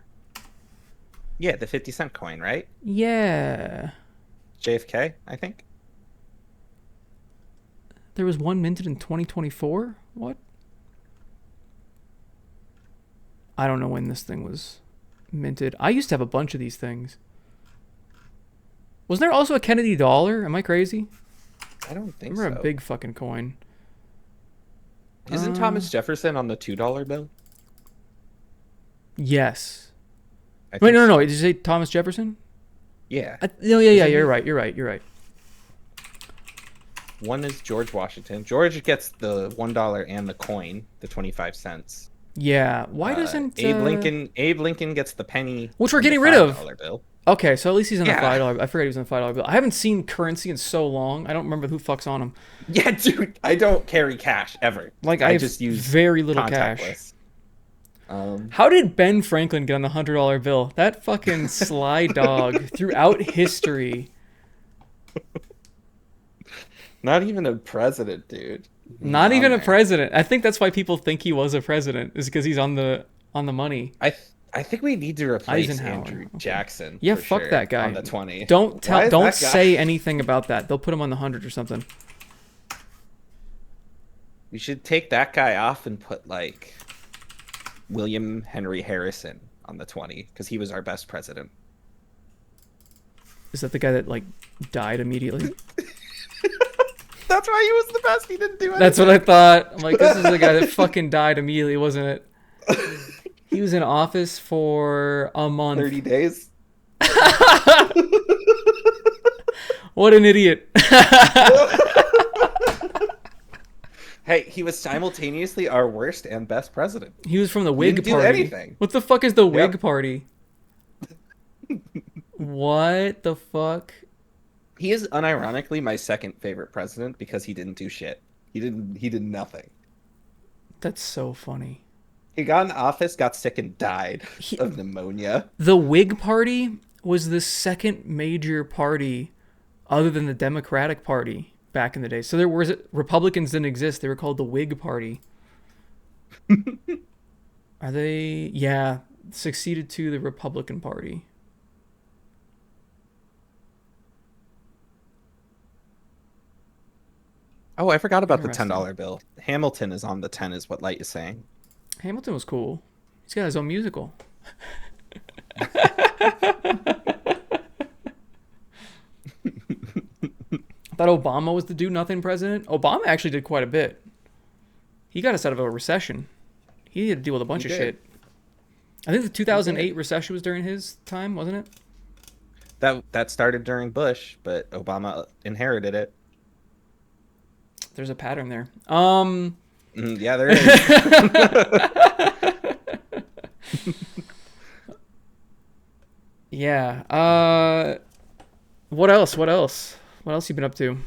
Yeah, the 50-cent coin, right? Yeah. JFK, I think. There was one minted in 2024? What? I don't know when this thing was minted. I used to have a bunch of these things. Wasn't there also a Kennedy dollar? Am I crazy? I don't think Remember so. a big fucking coin. Isn't Thomas Jefferson on the $2 bill? Yes. I Wait, think no. so. Did you say Thomas Jefferson? Yeah. No, yeah, Isn't you're he? right. You're right. One is George Washington. George gets the $1 and the coin, the 25 cents. Yeah. Why doesn't Abe Lincoln gets the penny, which we're and the getting rid of. $5 bill. Okay, so at least he's on the Yeah. $5. I forgot he was on the $5 bill. I haven't seen currency in so long. I don't remember who fucks on him. Yeah, dude, I don't carry cash ever. Like I just use very little cash. contactless. How did Ben Franklin get on the $100 bill? That fucking sly dog throughout history. Not even a president, dude. Not He's even on a there. president. I think that's why people think he was a president, is because he's on the money. I think we need to replace Eisenhower. Andrew Okay. Jackson. Yeah, for fuck sure, that guy. on the 20. Don't Why is don't that guy- say anything about that. They'll put him on the 100 or something. We should take that guy off and put like William Henry Harrison on the 20 because he was our best president. Is that the guy that like died immediately? That's why he was the best. He didn't do anything. That's what I thought. I'm like, this is the guy that fucking died immediately, wasn't it? He was in office for a month. 30 days. What an idiot. Hey, he was simultaneously our worst and best president. He was from the He didn't Whig do Party. anything. What the fuck is the Whig Yep. Party? What the fuck? He is unironically my second favorite president because he didn't do shit. He did nothing. That's so funny. He got in office, got sick, and died He, of pneumonia. the Whig Party was the second major party other than the Democratic Party back in the day. So there was Republicans didn't exist. They were called the Whig Party. Are they? Yeah, succeeded to the Republican Party. Oh, I forgot about the Interesting. $10 bill. Hamilton is on the 10 is what Light is saying. Hamilton was cool. He's got his own musical. Thought Obama was the do nothing president. Obama actually did quite a bit. He got us out of a recession. He had to deal with a bunch He of did. shit. I think the He did. 2008 recession was during his time, wasn't it? That started during Bush, but Obama inherited it. There's a pattern there. Yeah, there is. Yeah. What else? What else? What else you been up to?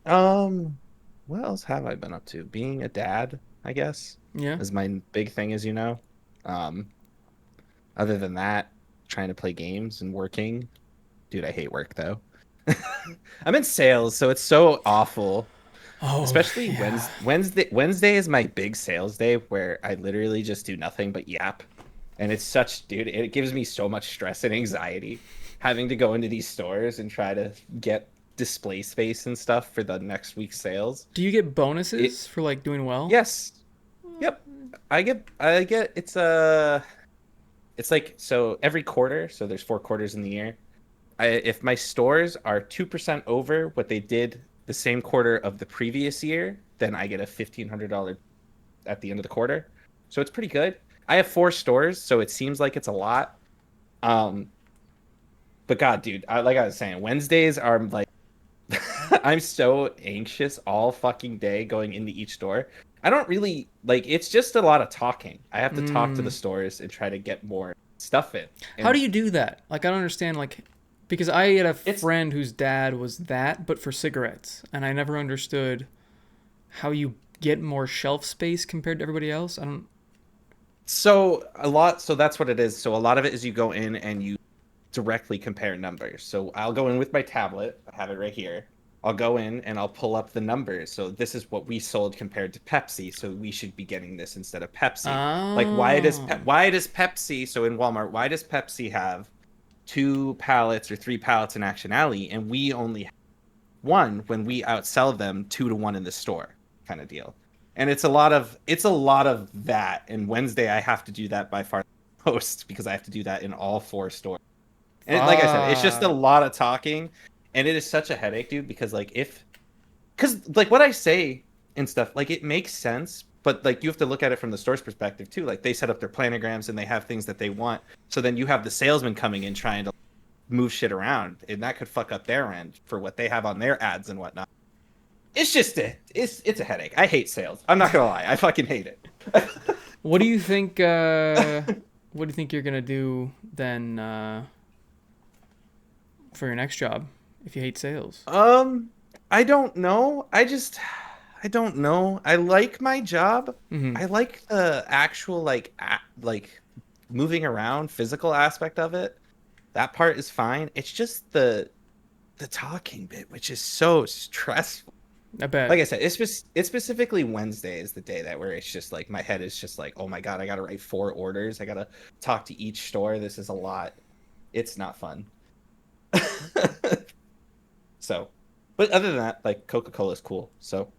um, what else have I been up to? Being a dad, I guess, Yeah. is my big thing, as you know. Um, Other than that, trying to play games and working. Dude, I hate work though. I'm in sales, so it's so awful. Oh, Especially yeah. Wednesday is my big sales day where I literally just do nothing but yap. And it's such, dude, it gives me so much stress and anxiety having to go into these stores and try to get display space and stuff for the next week's sales. Do you get It bonuses for like doing well? Yes. Yep. I get it's like so every quarter, so there's 4 quarters in the year. If my stores are 2% over what they did the same quarter of the previous year, then I get a $1,500 at the end of the quarter. So it's pretty good. I have 4 stores, so it seems like it's a lot. Um, but God, dude, like I was saying, Wednesdays are like I'm so anxious all fucking day going into each store. I don't really like it's just a lot of talking. I have to talk to the Mm. stores and try to get more stuff in. How do And you do that? Like, I don't understand. Like, because I had a it's friend whose dad was that, but for cigarettes, and I never understood how you get more shelf space compared to everybody else. I don't. so that's what it is. So a lot of it is you go in and you directly compare numbers. So I'll go in with my tablet. I have it right here. I'll go in and I'll pull up the numbers. So this is what we sold compared to Pepsi. So we should be getting this instead of Pepsi. Like Oh. why does Pepsi, so in Walmart, why does Pepsi have 2 pallets or 3 pallets in Action Alley and we only have one when we outsell them 2 to 1 in the store kind of deal. And it's a lot of that. And Wednesday I have to do that by far the most because I have to do that in all 4 stores. And like I said, it's just a Fuck. lot of talking, and it is such a headache, dude. Because like what I say and stuff, like it makes sense, but like you have to look at it from the store's perspective too. Like they set up their planograms and they have things that they want, so then you have the salesman coming in trying to move shit around, and that could fuck up their end for what they have on their ads and whatnot. It's a headache. I hate sales. I'm not gonna lie, I fucking hate it. What do you think? What do you think you're gonna do then for your next job if you hate sales? Um, I don't know. I don't know. I like my job. Mm-hmm. I like the actual like moving around physical aspect of it. That part is fine. It's just the talking bit, which is so stressful. I bet. Like I said, it's specifically Wednesday is the day that where it's just like my head is just like, oh my God, I gotta write 4 orders. I gotta talk to each store. This is a lot. It's not fun. So, but other than that, like Coca-Cola is cool. So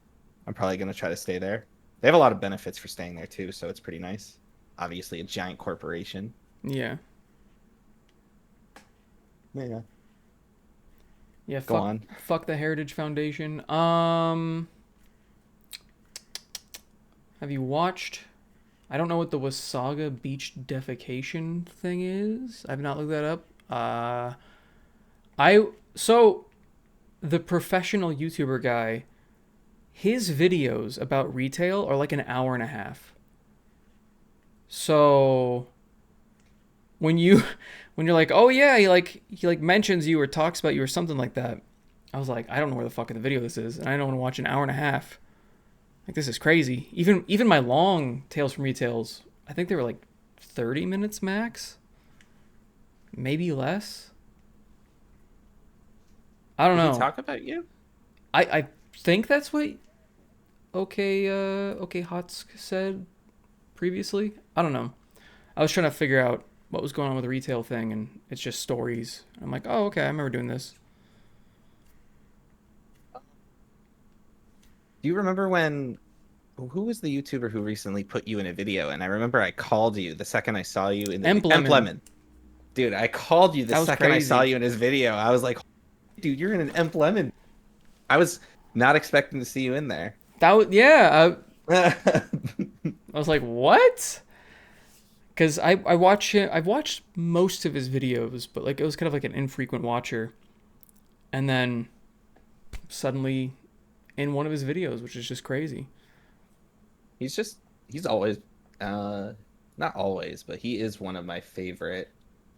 I'm probably gonna try to stay there. They have a lot of benefits for staying there too, so it's pretty nice. Obviously, a giant corporation. Yeah. Yeah. Yeah. Go Fuck. on. Fuck the Heritage Foundation. Have you watched? I don't know what the Wasaga beach defecation thing is. I've not looked that up. I so the professional YouTuber guy his videos about retail are like an hour and a half. So when you when you're like, oh yeah, he mentions you or talks about you or something like that, I was like, I don't know where the fuck in the video this is, and I don't want to watch an hour and a half. Like, this is crazy. Even my long Tales from Retails, I think they were like 30 minutes max, maybe less. I don't Did he know. talk about you? I think that's what okay Hotsk said previously. I don't know. I was trying to figure out what was going on with the retail thing, and it's just stories. I'm like, oh, okay, I remember doing this. Do you remember when who was the YouTuber who recently put you in a video? And I remember I called you the second I saw you in the Emp Lemon. Dude, I called you the That was second I saw crazy. you in his video. I was like, dude, you're in an Emp Lemon. I was not expecting to see you in there. That was yeah. I was like, what? Because I watch him. I've watched most of his videos, but like it was kind of like an infrequent watcher, and then suddenly in one of his videos, which is just crazy. He's always not always, but he is one of my favorite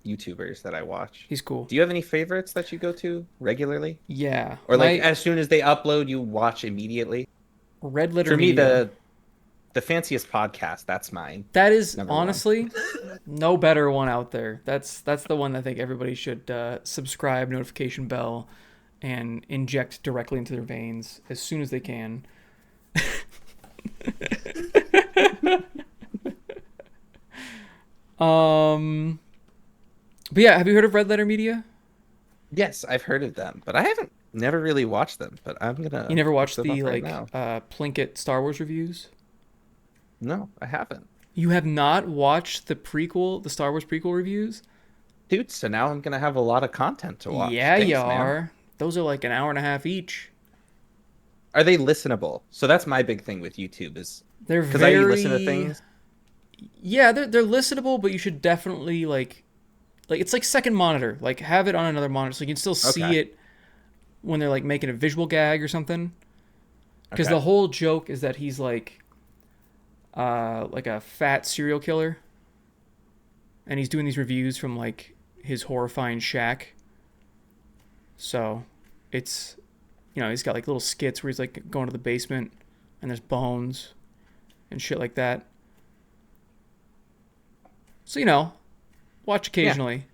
YouTubers that I watch. He's cool. Do you have any favorites that you go to regularly? Yeah, Or like my as soon as they upload, you watch immediately? Red Letter For me, Media. the Fanciest podcast, that's mine. That is Number one. honestly no better one out there. That's the one I think everybody should subscribe, notification bell, and inject directly into their veins as soon as they can. um, but yeah, have you heard of Red Letter Media? Yes, I've heard of them, but I haven't never really watched them, but I'm gonna You never look watched them up the right now. Plinkett Star Wars reviews? No, I haven't. You have not watched the Star Wars prequel reviews? Dude, so now I'm gonna have a lot of content to watch. Yeah, Thanks, you man. are. Those are like an hour and a half each. Are they listenable? So that's my big thing with YouTube is They're because very I listen to things. Yeah, they're listenable, but you should definitely like it's like second monitor. Like have it on another monitor so you can still see Okay. it when they're like making a visual gag or something. Because Okay. the whole joke is that he's like a fat serial killer, and he's doing these reviews from like his horrifying shack. So it's he's got like little skits where he's like going to the basement and there's bones and shit like that. So watch Yeah, occasionally.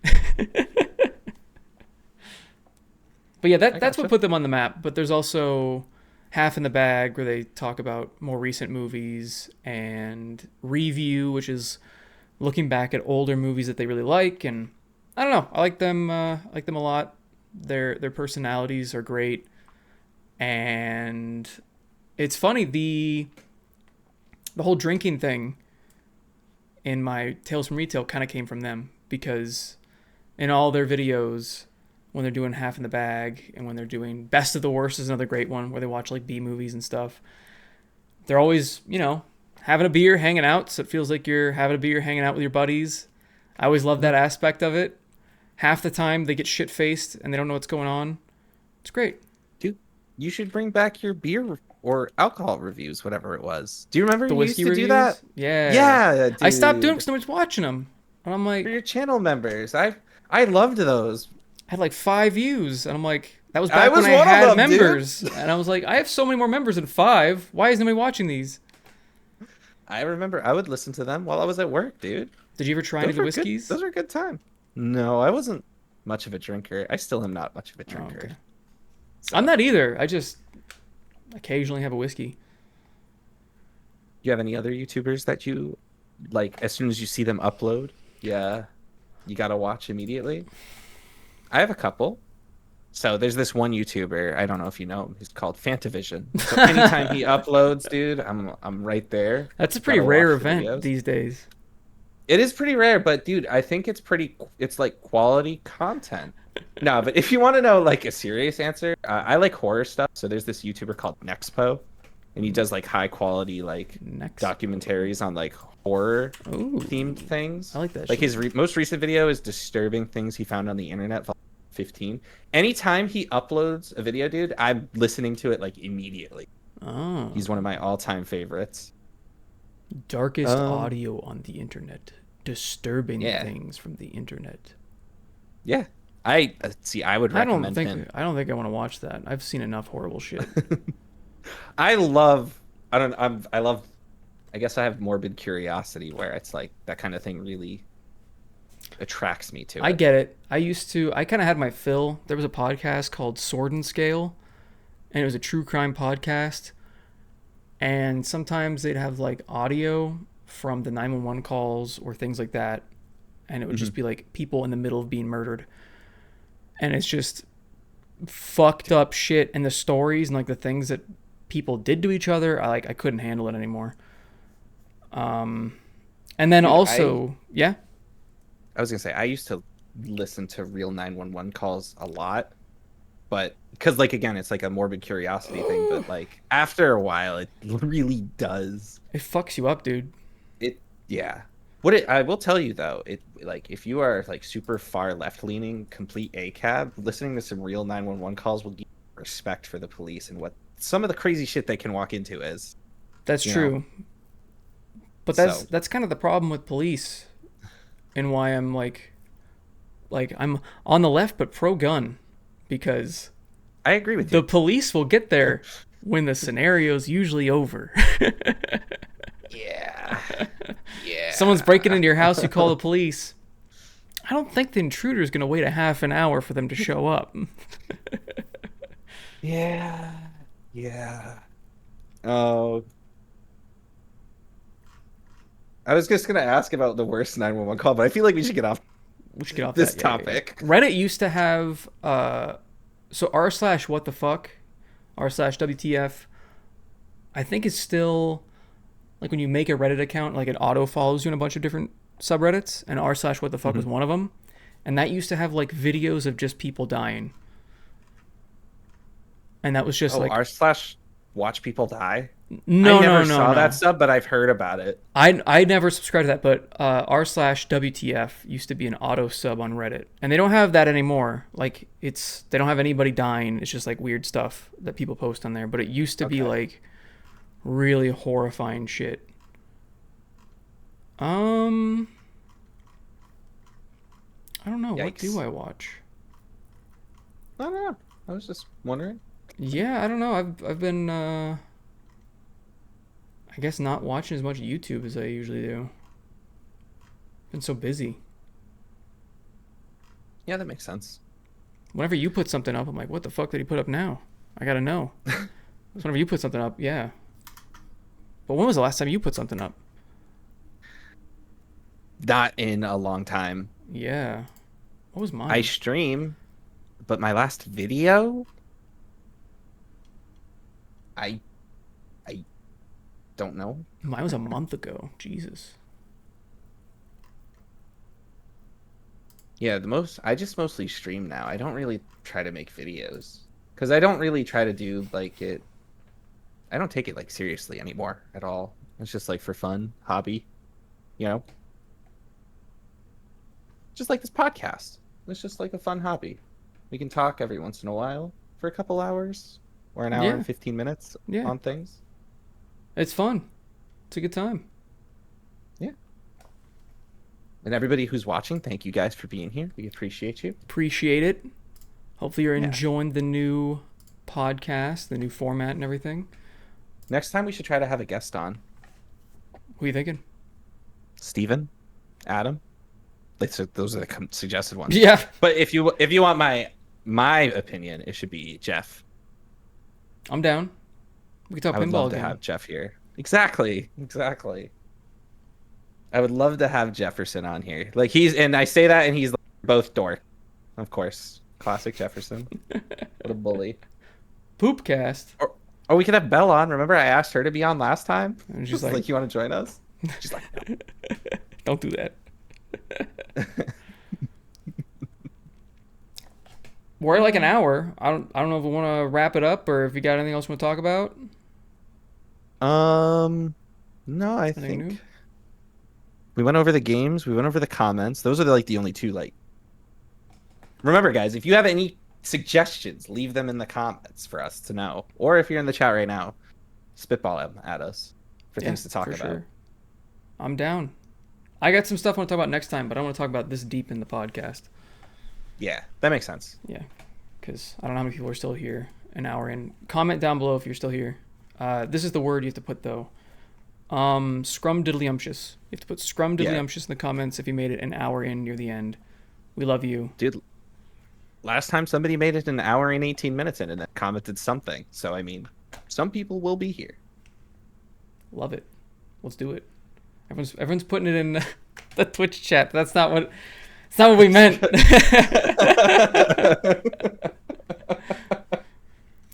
But yeah, I that's what gotcha. put them on the map. But there's also Half in the Bag where they talk about more recent movies, and Review, which is looking back at older movies that they really like. And I don't know, I like them. I like them a lot. Their personalities are great, and it's funny the whole drinking thing in my Tales from Retail kind of came from them, because in all their videos, when they're doing Half in the Bag and when they're doing Best of the Worst is another great one where they watch like B movies and stuff, they're always having a beer, hanging out, so it feels like you're having a beer, hanging out with your buddies. I always love that aspect of it. Half the time they get shit faced and they don't know what's going on. It's great. Dude, you should bring back your beer or alcohol reviews, whatever it was. Do you remember The you used whiskey to do reviews, that? yeah. Yeah, I stopped doing it dude. because nobody's watching them, and I'm For like, your channel members. I loved those. I had like 5 views, and I'm like, that was I back when was I one had of them, dude. members, and I was like, I have so many more members than 5. Why is nobody watching these? I remember I would listen to them while I was at work, dude. Did you ever try any of the whiskeys? Those were a good time. No, I wasn't much of a drinker. I still am not much of a Oh, drinker. okay. So, I'm not either. I just occasionally have a whiskey. you have any other YouTubers that you like as soon as you see them upload? Yeah, you gotta watch immediately. I have a couple. So there's this one YouTuber, I don't know if you know him, he's called Fantavision. So anytime he uploads, dude, I'm right there. That's a pretty Gotta rare watch the event videos. these days. It is pretty rare, but dude, I think it's like quality content. No, but if you want to know like a serious answer, I like horror stuff. So there's this YouTuber called Nexpo, and he does like high quality like Next. documentaries on like horror Ooh, themed things. I like that Like shit. his most recent video is disturbing things he found on the internet. 15. Anytime he uploads a video, dude, I'm listening to it like immediately. Oh, He's one of my all-time favorites. darkest Um, audio on the internet. Disturbing yeah, things from the internet. yeah. I see. I would recommend him. I don't think I want to watch that. I've seen enough horrible shit. I love. I don't. I love. I guess I have morbid curiosity where it's like that kind of thing really attracts me to I it. get it. I kind of had my fill. There was a podcast called Sword and Scale, and it was a true crime podcast. And sometimes they'd have like audio from the 911 calls or things like that. And it would just Hmm. be like people in the middle of being murdered. And it's just fucked up shit. And the stories and like the things that people did to each other, I couldn't handle it anymore. Um, and then Dude, also, yeah, I was gonna say I used to listen to real 911 calls a lot, but because like again, it's like a morbid curiosity thing. But like after a while, it really does. it fucks you up, dude. It yeah. What it I will tell you though, it like if you are like super far left leaning, complete ACAB, listening to some real 911 calls will give you respect for the police and what some of the crazy shit they can walk into is, That's you know. true. But So that's kind of the problem with police and why I'm like I'm on the left but pro gun because I agree with the you. police will get there when the scenario's usually over. Yeah. Someone's breaking Yeah. into your house, you call the police. I don't think the intruder's going to wait a half an hour for them to show up. Yeah. Yeah. Oh, I was just gonna ask about the worst 911 call, but I feel like we should get off We should get off this that. Yeah, yeah, topic. yeah. Reddit used to have so r slash what the fuck, r slash WTF. I think it's still like when you make a Reddit account, like it auto follows you in a bunch of different subreddits, and r slash what the fuck Hmm. was one of them. And that used to have like videos of just people dying, and that was just Oh, like r slash watch people die. I no, no, never no, saw that no. stuff, but I've heard about it. I never subscribed to that, but r slash WTF used to be an auto sub on Reddit, and they don't have that anymore. Like they don't have anybody dying. It's just like weird stuff that people post on there. But it used to be Okay. like really horrifying shit. Um, I don't know. What Yikes. do I watch? I don't know. I was just wondering. Yeah, I don't know. I've been I guess not watching as much YouTube as I usually do. Been so busy. Yeah, that makes sense. Whenever you put something up, I'm like, what the fuck did he put up now? I gotta know. So whenever you put something up, yeah. But when was the last time you put something up? Not in a long time. Yeah. What was I mine? stream, but my last video, I I don't know. Mine was a month ago. Jesus. Yeah, the most I just mostly stream now. I don't really try to make videos because I don't really try to do like it. I don't take it like seriously anymore at all. It's just like for fun, hobby, you know. Just like this podcast. It's just like a fun hobby. We can talk every once in a while for a couple hours or an hour Yeah. and 15 minutes Yeah. on things. It's fun. It's a good time. Yeah. And everybody who's watching, thank you guys for being here. We appreciate you. Appreciate it. Hopefully you're Yeah. enjoying the new podcast, the new format and everything. Next time we should try to have a guest on. What are you thinking? Steven, Adam. Those are the suggested ones. Yeah. But if you want my opinion, it should be Jeff. I'm down. We can talk I would pinball love to again. have Jeff here. Exactly. I would love to have Jefferson on here. Like and I say that and he's like, both dork. Of course. Classic Jefferson. What a bully. Poopcast. Or we could have Belle on. Remember I asked her to be on last time? And she's Just like, like, you want to join us? She's like, no. don't do that. We're at like an hour. I don't know if we want to wrap it up or if you got anything else you want to talk about. No, I Anything new? think we went over the games. We went over the comments. Those are like the only two. Like, remember, guys, if you have any suggestions, leave them in the comments for us to know. Or if you're in the chat right now, spitball them at us for things to talk for about. sure. I'm down. I got some stuff I want to talk about next time, but I don't want to talk about this deep in the podcast. Yeah, that makes sense. Yeah, because I don't know how many people are still here an hour in. Comment down below if you're still here. This is the word you have to put, though. Scrumdiddlyumptious. You have to put scrumdiddlyumptious in the comments if you made it an hour in near the end. We love you. Dude, last time somebody made it an hour and 18 minutes in and then commented something. So, I mean, some people will be here. Love it. Let's do it. Everyone's putting it in the Twitch chat. That's not what we meant.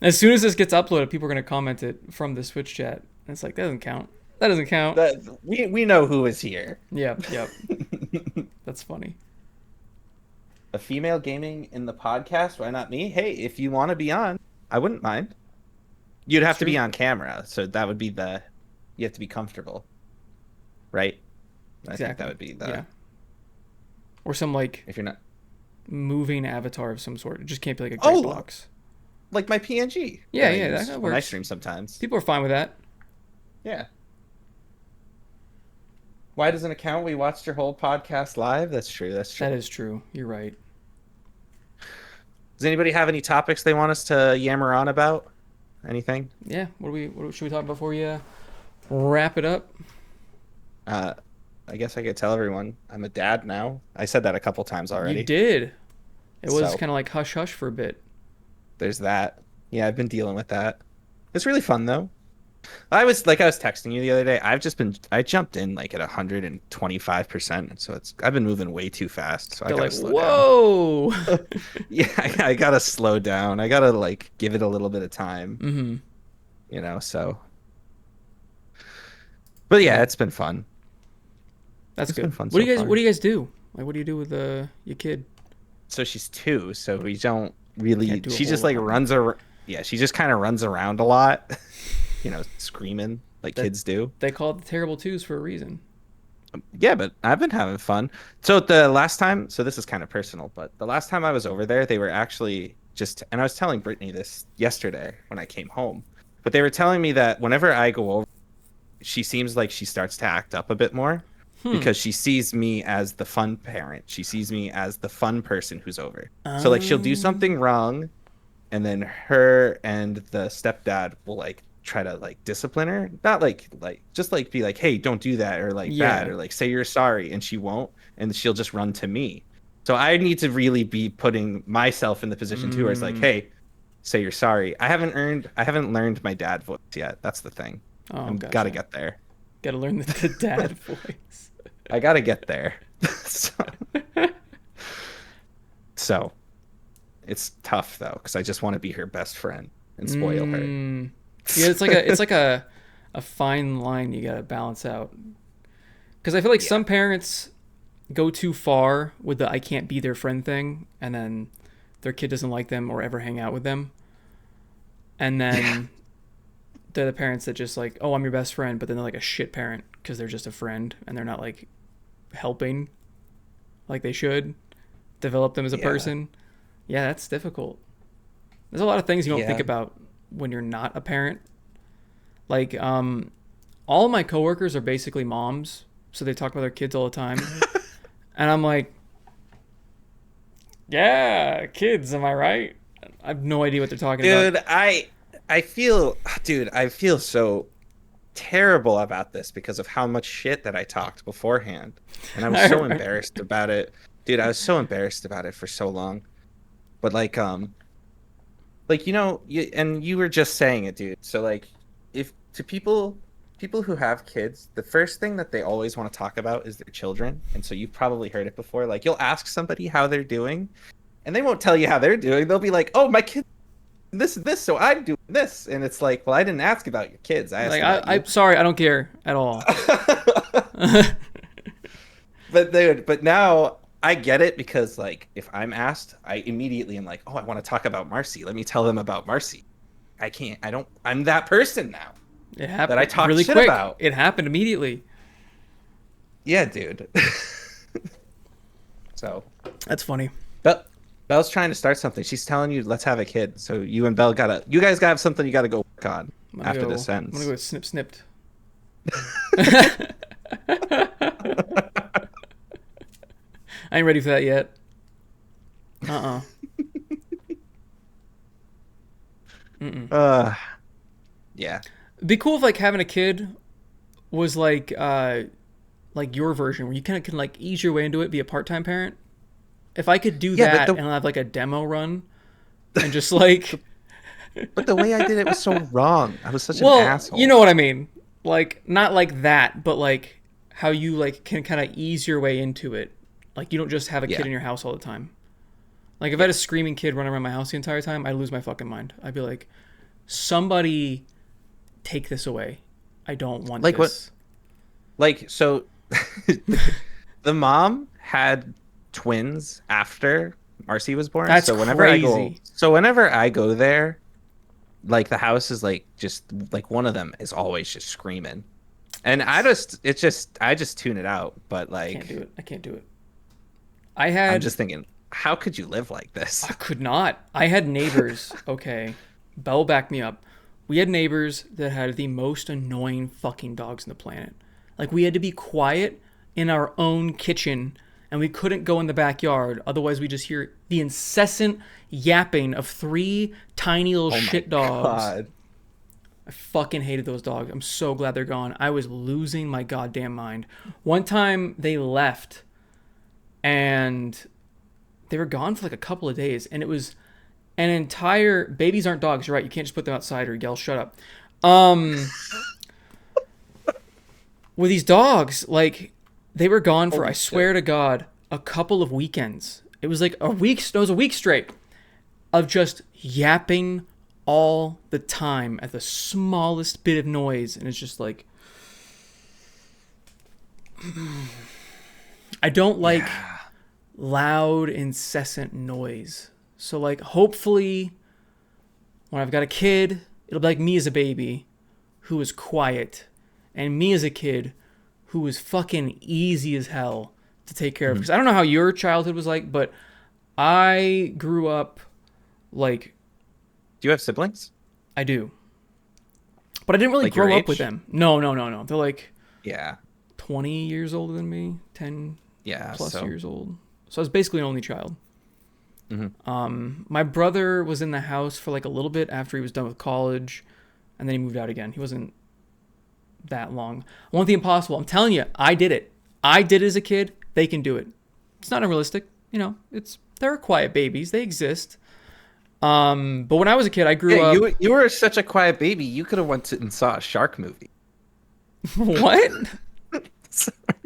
As soon as this gets uploaded, people are going to comment it from the Twitch chat. And it's like, that doesn't count. That doesn't count. We know who is here. Yep. That's funny. A female gaming in the podcast? Why not me? Hey, if you want to be on, I wouldn't mind. You'd have to be on camera, so that would be you have to be comfortable. Right? Exactly. I think that would be Or some, like, if you're not moving avatar of some sort. It just can't be like a gray box. Like my PNG. Yeah, that works. When I stream sometimes. People are fine with that. Yeah. Why doesn't it count? We watched your whole podcast live. That's true. That is true. You're right. Does anybody have any topics they want us to yammer on about? Anything? Yeah. What should we talk about before you wrap it up? I guess I could tell everyone I'm a dad now. I said that a couple times already. You did. It was So- kind of like hush hush for a bit. There's that. Yeah, I've been dealing with that. It's really fun though. I was texting you the other day. I jumped in like at 125%. So I've been moving way too fast. So I They're gotta like, slow whoa. down. Yeah, I gotta slow down. I gotta like give it a little bit of time. Mm-hmm. You know, so. But yeah, it's been fun. That's It's good. been fun What do so you guys far. What do you guys do? Like, what do you do with your kid? So she's 2, so we don't really. Can't do a She whole just like lot. runs around. Yeah, she just kind of runs around a lot. You know, screaming like kids do. They call it the terrible twos for a reason. Yeah, but I've been having fun. So the last time, so this is kind of personal, but the last time I was over there, they were actually and I was telling Brittany this yesterday when I came home, but they were telling me that whenever I go over, she seems like she starts to act up a bit more because she sees me as the fun parent. She sees me as the fun person who's over. So like she'll do something wrong, and then her and the stepdad will like try to like discipline her, not like just like be like, hey, don't do that, or like that, or like say you're sorry, and she won't, and she'll just run to me. So I need to really be putting myself in the position too where it's like, hey, say you're sorry. I haven't learned my dad voice yet. That's the thing. Oh, Gotta get there. Gotta learn the dad voice. I gotta get there. So it's tough though, because I just want to be her best friend and spoil her. Yeah, it's like a fine line you gotta balance out. Because I feel like some parents go too far with the I can't be their friend thing, and then their kid doesn't like them or ever hang out with them. And then they're the parents that just like, oh, I'm your best friend, but then they're like a shit parent because they're just a friend and they're not like helping like they should develop them as a person. Yeah, that's difficult. There's a lot of things you don't think about when you're not a parent. Like, all my coworkers are basically moms, so they talk about their kids all the time. And I'm like, yeah, kids, am I right? I have no idea what they're talking about. I feel so terrible about this because of how much shit that I talked beforehand. And I was so embarrassed about it. Dude, I was so embarrassed about it for so long. But like you know, you were just saying it, dude. So like if to people who have kids, the first thing that they always want to talk about is their children. And so you've probably heard it before. Like you'll ask somebody how they're doing, and they won't tell you how they're doing. They'll be like, "Oh, my kid this, so I'm doing this." And it's like, well, I didn't ask about your kids. I asked Like, about you. I'm sorry, I don't care at all. But now I get it, because like if I'm asked, I immediately am like, oh, I want to talk about Marcy. Let me tell them about Marcy. I'm that person now. It happened that I talk really shit quick. about. It happened immediately. Yeah, dude. So That's funny. Belle's trying to start something. She's telling you, let's have a kid. So you and Belle you guys gotta have something you gotta go work on. after this I'm gonna sentence. go with snip snipped. I ain't ready for that yet. Uh-uh. Mm-mm. Yeah. It'd be cool if like having a kid was like your version where you kind of can like ease your way into it, be a part-time parent. If I could do Yeah, but that the and have like a demo run and just like but the way I did it was so wrong. I was such an well, you asshole. know what I mean. Like not like that, but like how you like can kind of ease your way into it. Like you don't just have a Yeah. kid in your house all the time. Like if I Yeah. had a screaming kid running around my house the entire time, I'd lose my fucking mind. I'd be like, somebody take this away. I don't want Like what? this. Like so, the mom had twins after Marcy was born. That's crazy. So whenever I go there, like the house is like just like one of them is always just screaming, and I just tune it out. But I can't do like it. I can't do it. I I'm had just thinking, how could you live like this? I could not. I had neighbors. Okay, Bell backed me up. We had neighbors that had the most annoying fucking dogs on the planet. Like we had to be quiet in our own kitchen, and we couldn't go in the backyard. Otherwise, we just hear the incessant yapping of three tiny little Oh my shit dogs. God. I fucking hated those dogs. I'm so glad they're gone. I was losing my goddamn mind. One time they left, and they were gone for like a couple of days, and it was an entire babies aren't dogs. You're right. You can't just put them outside or yell shut up. With these dogs, like they were gone for Holy I swear to God a couple of weekends. It was like a week. No, it was a week straight of just yapping all the time at the smallest bit of noise, and it's just like I don't like loud, incessant noise. So like hopefully when I've got a kid, it'll be like me as a baby who is quiet and me as a kid who was fucking easy as hell to take care of. Because I don't know how your childhood was like, but I grew up like Do you have siblings? I do. But I didn't really Like your grow up with age? them. No. They're like Yeah. 20 years older than me, 10 Yeah. plus So years old. So I was basically an only child. Mhm. My brother was in the house for like a little bit after he was done with college, and then he moved out again. He wasn't that long. I want the impossible. I'm telling you, I did it. I did it as a kid. They can do it. It's not unrealistic. You know, they're quiet babies. They exist. But when I was a kid, I grew yeah, up. you were such a quiet baby. You could have went and saw a shark movie. What?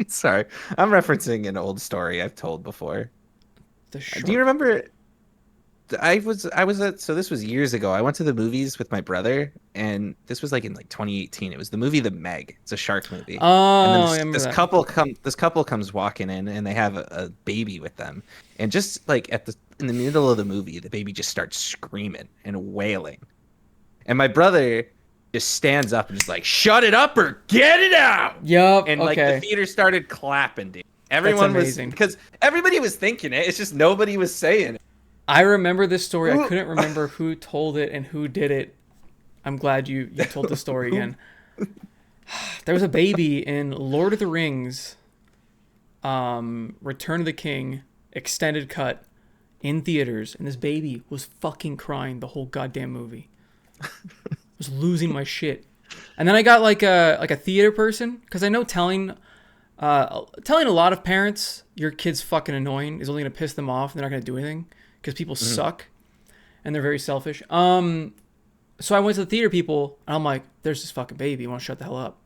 Sorry, I'm referencing an old story I've told before. The shark. Do you remember? I was at so this was years ago. I went to the movies with my brother, and this was like in like 2018. It was the movie The Meg. It's a shark movie. And then Oh, I remember this that. couple comes walking in, and they have a baby with them. And just like in the middle of the movie, the baby just starts screaming and wailing. And my brother just stands up and is like, "Shut it up or get it out!" Yup. And like the Okay. theater started clapping, dude. Everyone was amazing. because everybody was thinking it. It's just nobody was saying it. I remember this story. I Who- couldn't remember who told it and who did it. I'm glad you told the story again. There was a baby in Lord of the Rings, Return of the King, extended cut in theaters, and this baby was fucking crying the whole goddamn movie. I was losing my shit. And then I got like a theater person, because I know telling a lot of parents your kid's fucking annoying is only gonna piss them off and they're not gonna do anything because people suck and they're very selfish. So I went to the theater people and I'm like, there's this fucking baby. You want to shut the hell up?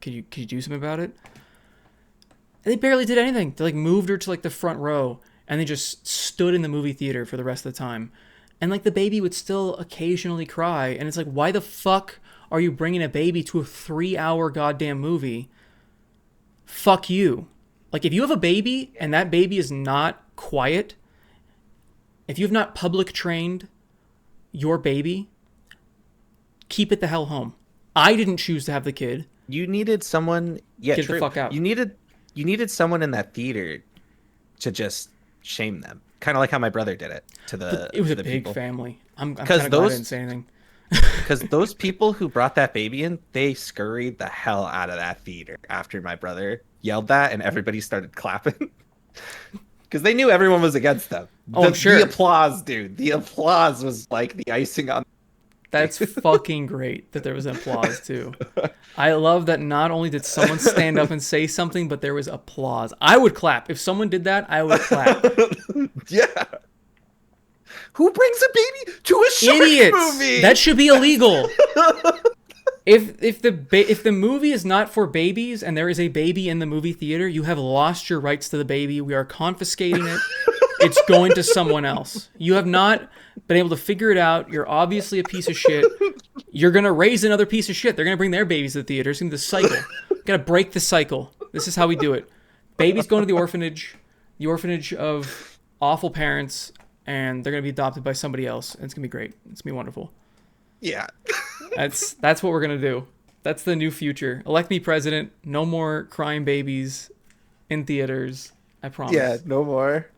Could you do something about it? And they barely did anything. They like moved her to like the front row and they just stood in the movie theater for the rest of the time. And like the baby would still occasionally cry. And it's like, why the fuck are you bringing a baby to a 3-hour goddamn movie? Fuck you. Like if you have a baby and that baby is not quiet, if you have not public trained your baby, keep it the hell home. I didn't choose to have the kid. You needed someone. Yeah, Get the true. fuck out. You needed someone in that theater to just shame them, kind of like how my brother did it to the. It was to a the big people. family. I'm 'Cause kind of glad I those- didn't say anything. Because those people who brought that baby in, they scurried the hell out of that theater after my brother yelled that, and everybody started clapping because they knew everyone was against them. Oh, I'm The sure. applause, dude, the applause was like the icing on. That's fucking great that there was an applause too. I love that not only did someone stand up and say something, but there was applause. I would clap. If someone did that, I would clap. Yeah. Who brings a baby to a shark Idiots. movie? That should be illegal. If the movie is not for babies and there is a baby in the movie theater, you have lost your rights to the baby. We are confiscating it. It's going to someone else. You have not been able to figure it out. You're obviously a piece of shit. You're gonna raise another piece of shit. They're gonna bring their babies to the theater. It's gonna be the cycle. Gotta break the cycle. This is how we do it. Babies going to the orphanage of awful parents, and they're gonna be adopted by somebody else. And it's gonna be great. It's gonna be wonderful. Yeah. That's what we're gonna do. That's the new future. Elect me president. No more crying babies in theaters. I promise. Yeah, no more.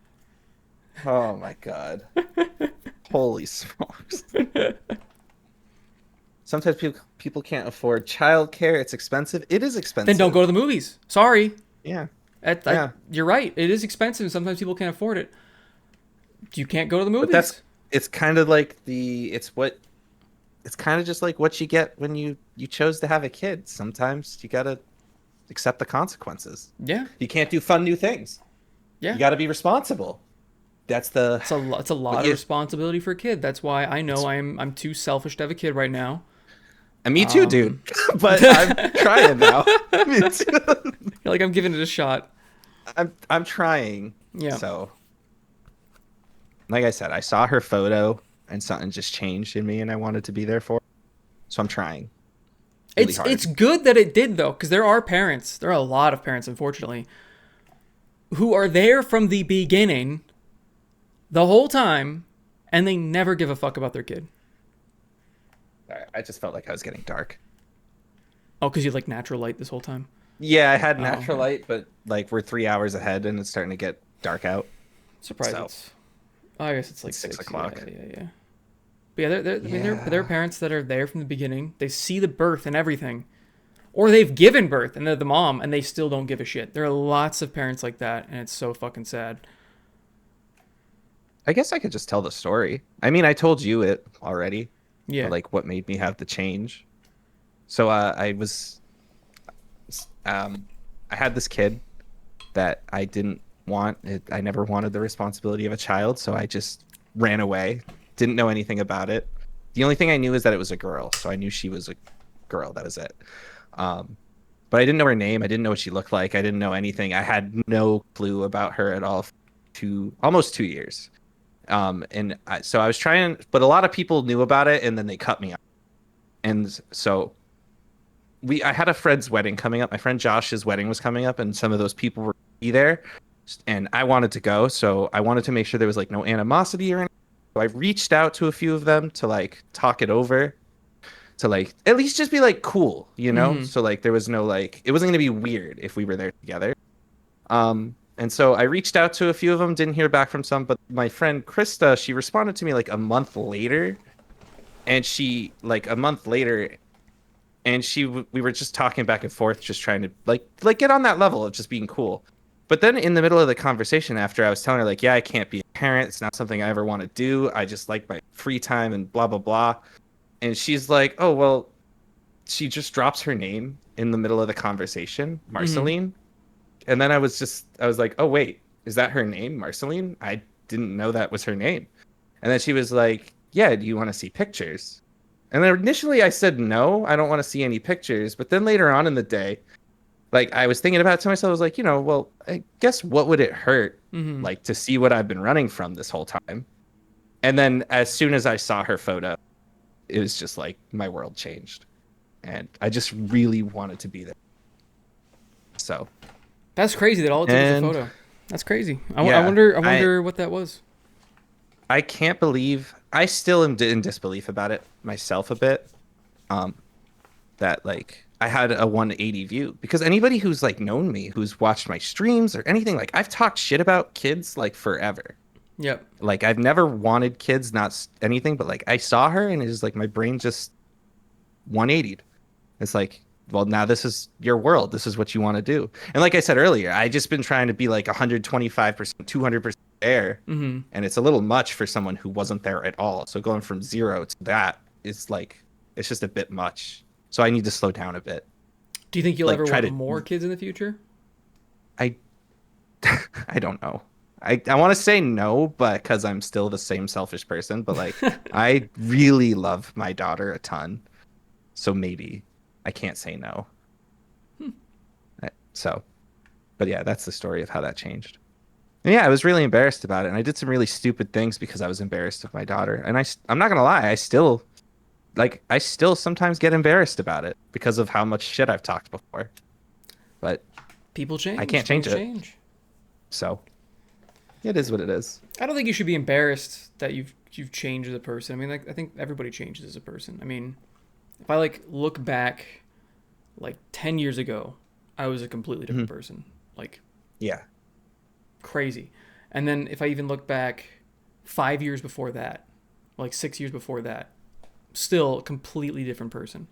Oh my god. Holy smokes. Sometimes people can't afford childcare. It's expensive. It is expensive. Then don't go to the movies. Sorry. Yeah. You're right. It is expensive, and sometimes people can't afford it. You can't go to the movies. But it's kind of like it's kind of just like what you get when you chose to have a kid. Sometimes you gotta accept the consequences. Yeah. You can't do fun new things. Yeah. You gotta be responsible. That's the. It's a lot of responsibility for a kid. That's why I know I'm too selfish to have a kid right now. And me too, dude. But I'm trying now. Me too. You're like, I'm giving it a shot. I'm trying. Yeah. So, like I said, I saw her photo and something just changed in me, and I wanted to be there for her. So I'm trying. Really hard. It's good that it did though, because there are a lot of parents, unfortunately, who are there from the beginning, the whole time, and they never give a fuck about their kid. I just felt like I was getting dark. Oh, because you had like natural light this whole time. Yeah, I had natural light, but like we're 3 hours ahead, and it's starting to get dark out. Surprised. So, I guess it's like 6 o'clock. Yeah. But yeah, I mean, there are parents that are there from the beginning. They see the birth and everything, or they've given birth and they're the mom, and they still don't give a shit. There are lots of parents like that, and it's so fucking sad. I guess I could just tell the story. I mean, I told you it already. Yeah. Like what made me have the change. So I had this kid that I didn't want. I never wanted the responsibility of a child, so I just ran away. Didn't know anything about it. The only thing I knew is that it was a girl, so I knew she was a girl. That was it. But I didn't know her name. I didn't know what she looked like. I didn't know anything. I had no clue about her at all for almost 2 years. So I was trying, but a lot of people knew about it, and then they cut me off. And so I had a friend's wedding coming up. My friend Josh's wedding was coming up, and some of those people were be there, and I wanted to go. So I wanted to make sure there was like no animosity or anything. So I reached out to a few of them to like talk it over, to like at least just be like cool, you know? Mhm. So like there was no like, it wasn't gonna be weird if we were there together. And so I reached out to a few of them, didn't hear back from some, but my friend Krista, she responded to me like a month later, and we were just talking back and forth, just trying to like get on that level of just being cool. But then in the middle of the conversation, after I was telling her like, yeah, I can't be a parent, it's not something I ever want to do. I just like my free time and blah blah blah. And she's like, oh well, she just drops her name in the middle of the conversation, Marceline. And then I was like, oh, wait, is that her name, Marceline? I didn't know that was her name. And then she was like, yeah, do you want to see pictures? And then initially I said, no, I don't want to see any pictures. But then later on in the day, like I was thinking about it to myself, I was like, well, I guess what would it hurt, like to see what I've been running from this whole time? And then as soon as I saw her photo, it was just like my world changed. And I just really wanted to be there. So... That's crazy that all it took was a photo. That's crazy. I wonder what that was. I can't believe, I still am in disbelief about it myself a bit. That like I had a 180 view, because anybody who's like known me, who's watched my streams or anything, like I've talked shit about kids like forever. Yep. Like I've never wanted kids, not anything, but like I saw her and it's like my brain just 180'd. It's like, well, now this is your world. This is what you want to do. And like I said earlier, I just been trying to be like 125%, 200% there. Mm-hmm. And it's a little much for someone who wasn't there at all. So going from 0 to that is like, it's just a bit much. So I need to slow down a bit. Do you think you'll Like ever try want to, more kids in the future? I, I don't know. I want to say no, but because I'm still the same selfish person, but like I really love my daughter a ton. So maybe I can't say no. So, but yeah, that's the story of how that changed. And yeah, I was really embarrassed about it, and I did some really stupid things because I was embarrassed of my daughter. And I'm not gonna lie, I still sometimes get embarrassed about it because of how much shit I've talked before. But People I change. can't Things change it, change. so it is what it is. I don't think you should be embarrassed that you've changed as a person. I mean, like I think everybody changes as a person. I mean, if I like look back like 10 years ago, I was a completely Hmm. different person. Like Yeah, crazy. And then if I even look back 5 years before that, like 6 years before that, still a completely different person.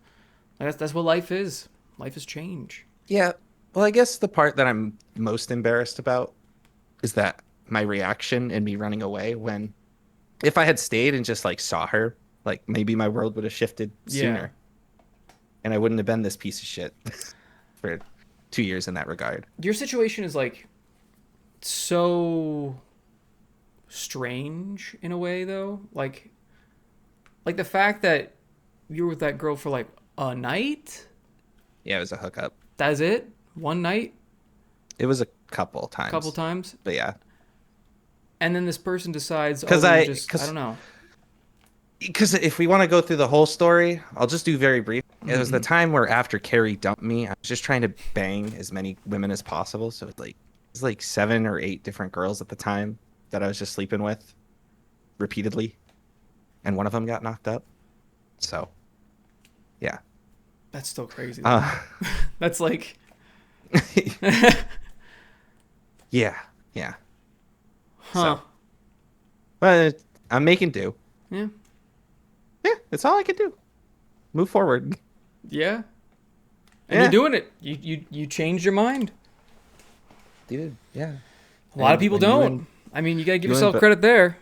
Like, that's what life is. Life is change. yeah. Well, I guess the part that I'm most embarrassed about is that my reaction and me running away when if I had stayed and just like saw her, like maybe my world would have shifted Yeah. sooner and I wouldn't have been this piece of shit for 2 years in that regard. Your situation is like so strange in a way though. Like the fact that you were with that girl for like a night? Yeah, it was a hookup. That's it? One night? It was a couple A couple times, times? but yeah, And then this person decides, oh, because well, you I just, I don't know. because if we want to go through the whole story, I'll just do very brief. It was the Mm-hmm. time where after Carrie dumped me, I was just trying to bang as many women as possible. So it's like 7 or 8 different girls at the time that I was just sleeping with repeatedly, and one of them got knocked up. So yeah, That's still crazy though. uh, That's like, yeah, yeah. huh. So, but I'm making do. Yeah. Yeah, that's all I can do. Move forward. Yeah. And Yeah, you're doing it. You changed your mind. dude. Yeah. A lot of people And you don't. and I mean, you gotta give you and yourself Be- credit there.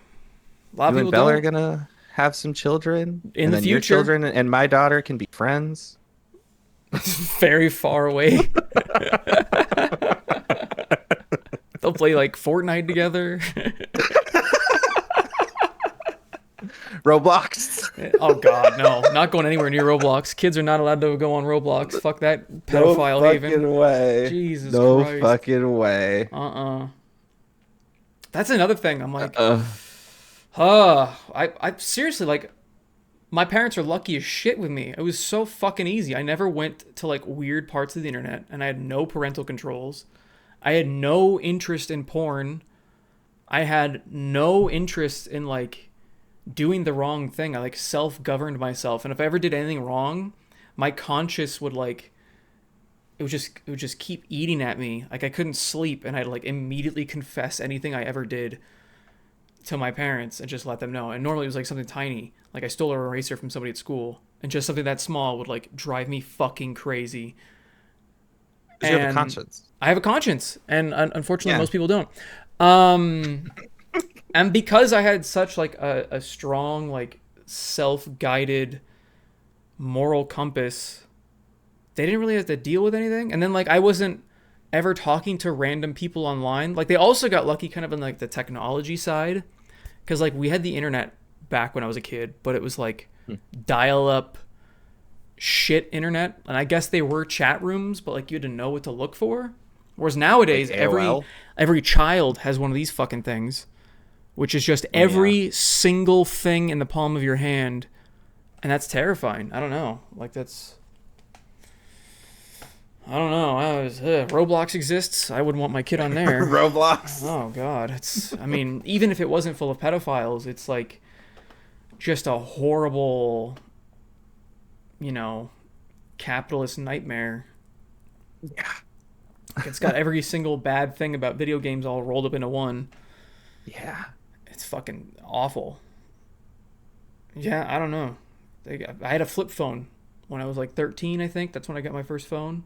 A lot of you and people Bella are don't. gonna have some children, In and the then your future. children and my daughter can be friends. Very far away. They'll play like Fortnite together. Roblox. Oh God, no! Not going anywhere near Roblox. Kids are not allowed to go on Roblox. Fuck that No pedophile fucking haven. way. Jesus No Christ. fucking way. That's another thing. I'm like, Uh, I seriously like. My parents are lucky as shit with me. It was so fucking easy. I never went to like weird parts of the internet, and I had no parental controls. I had no interest in porn. I had no interest in like doing the wrong thing. I like self-governed myself, and if I ever did anything wrong, my conscience would like it would just keep eating at me. Like I couldn't sleep, and I'd like immediately confess anything I ever did to my parents and just let them know. And normally it was like something tiny, like I stole an eraser from somebody at school, and just something that small would like drive me fucking crazy. 'cause you have a And conscience. I have a conscience, and unfortunately, Yeah. most people don't. Um, and because I had such like a strong like self-guided moral compass, they didn't really have to deal with anything. And then like I wasn't ever talking to random people online. Like they also got lucky kind of in like the technology side, because like we had the internet back when I was a kid, but it was like dial-up shit internet, and I guess they were chat rooms, but like you had to know what to look for. Whereas nowadays, Like every AOL? every child has one of these fucking things, which is just Oh, yeah. every single thing in the palm of your hand, and that's terrifying. I don't know, like that's. I don't know. Roblox exists. I wouldn't want my kid on there. Roblox. Oh God, it's. I mean, even if it wasn't full of pedophiles, it's like just a horrible, capitalist nightmare. Yeah. It's got every single bad thing about video games all rolled up into one. Yeah. It's fucking awful. Yeah, I don't know. I had a flip phone when I was like 13, I think. That's when I got my first phone.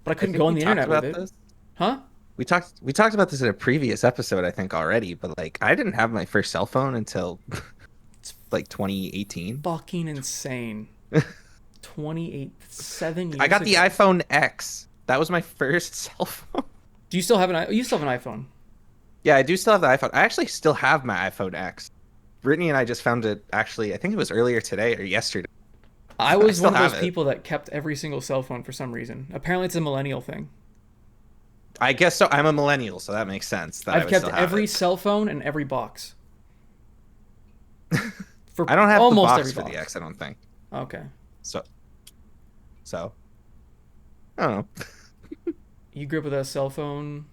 But I I couldn't think go on we the talked internet with about it. this. Huh? We talked about this in a previous episode, I think already, but like I didn't have my first cell phone until It's like 2018. fucking insane. 28, 7 I years got the ago. iPhone X. That was my first cell phone. Do you still have you still have an iPhone? Yeah, I do still have the iPhone. I actually still have my iPhone X. Brittany and I just found it actually, I think it was earlier today or yesterday. I I was still one of have those it. people that kept every single cell phone for some reason. Apparently, it's a millennial thing. I guess so. I'm a millennial, so that makes sense that I I've would kept still have every it. cell phone and every box for I don't have the almost every box for the box. X, I don't think. Okay. So, so I don't know. You grew up with a cell phone,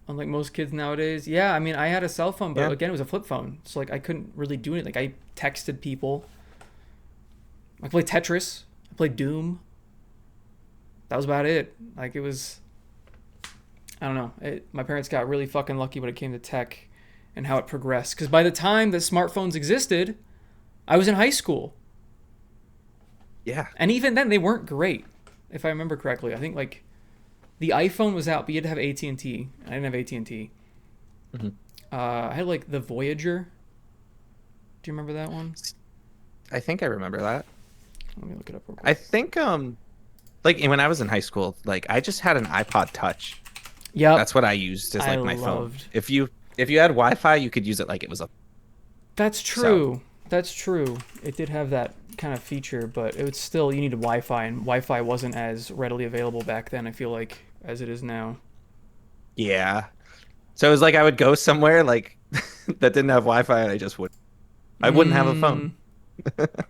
unlike most kids nowadays. Yeah, I mean, I had a cell phone, but Yeah. again, it was a flip phone, so like I couldn't really do anything. Like I texted people. I played Tetris. I played Doom. That was about it. Like it was. I don't know. My parents got really fucking lucky when it came to tech and how it progressed. Because by the time that smartphones existed, I was in high school, Yeah. and even then, they weren't great, if I remember correctly. I think like the iPhone was out, but you had to have AT&T. I didn't have AT&T. Hmm. I had like the Voyager. Do you remember that one? I think I remember that. Let me look it up real I quick. think like when I was in high school, like I just had an iPod Touch. Yep, That's what I used as I like my phone. loved. If you had Wi-Fi, you could use it like it was a That's so. true. That's true. It did have that kind of feature, but it was still you needed Wi-Fi, and Wi-Fi wasn't as readily available back then. I feel like as it is now. Yeah. So it was like I would go somewhere like that didn't have Wi-Fi, and I wouldn't have a phone. Mm,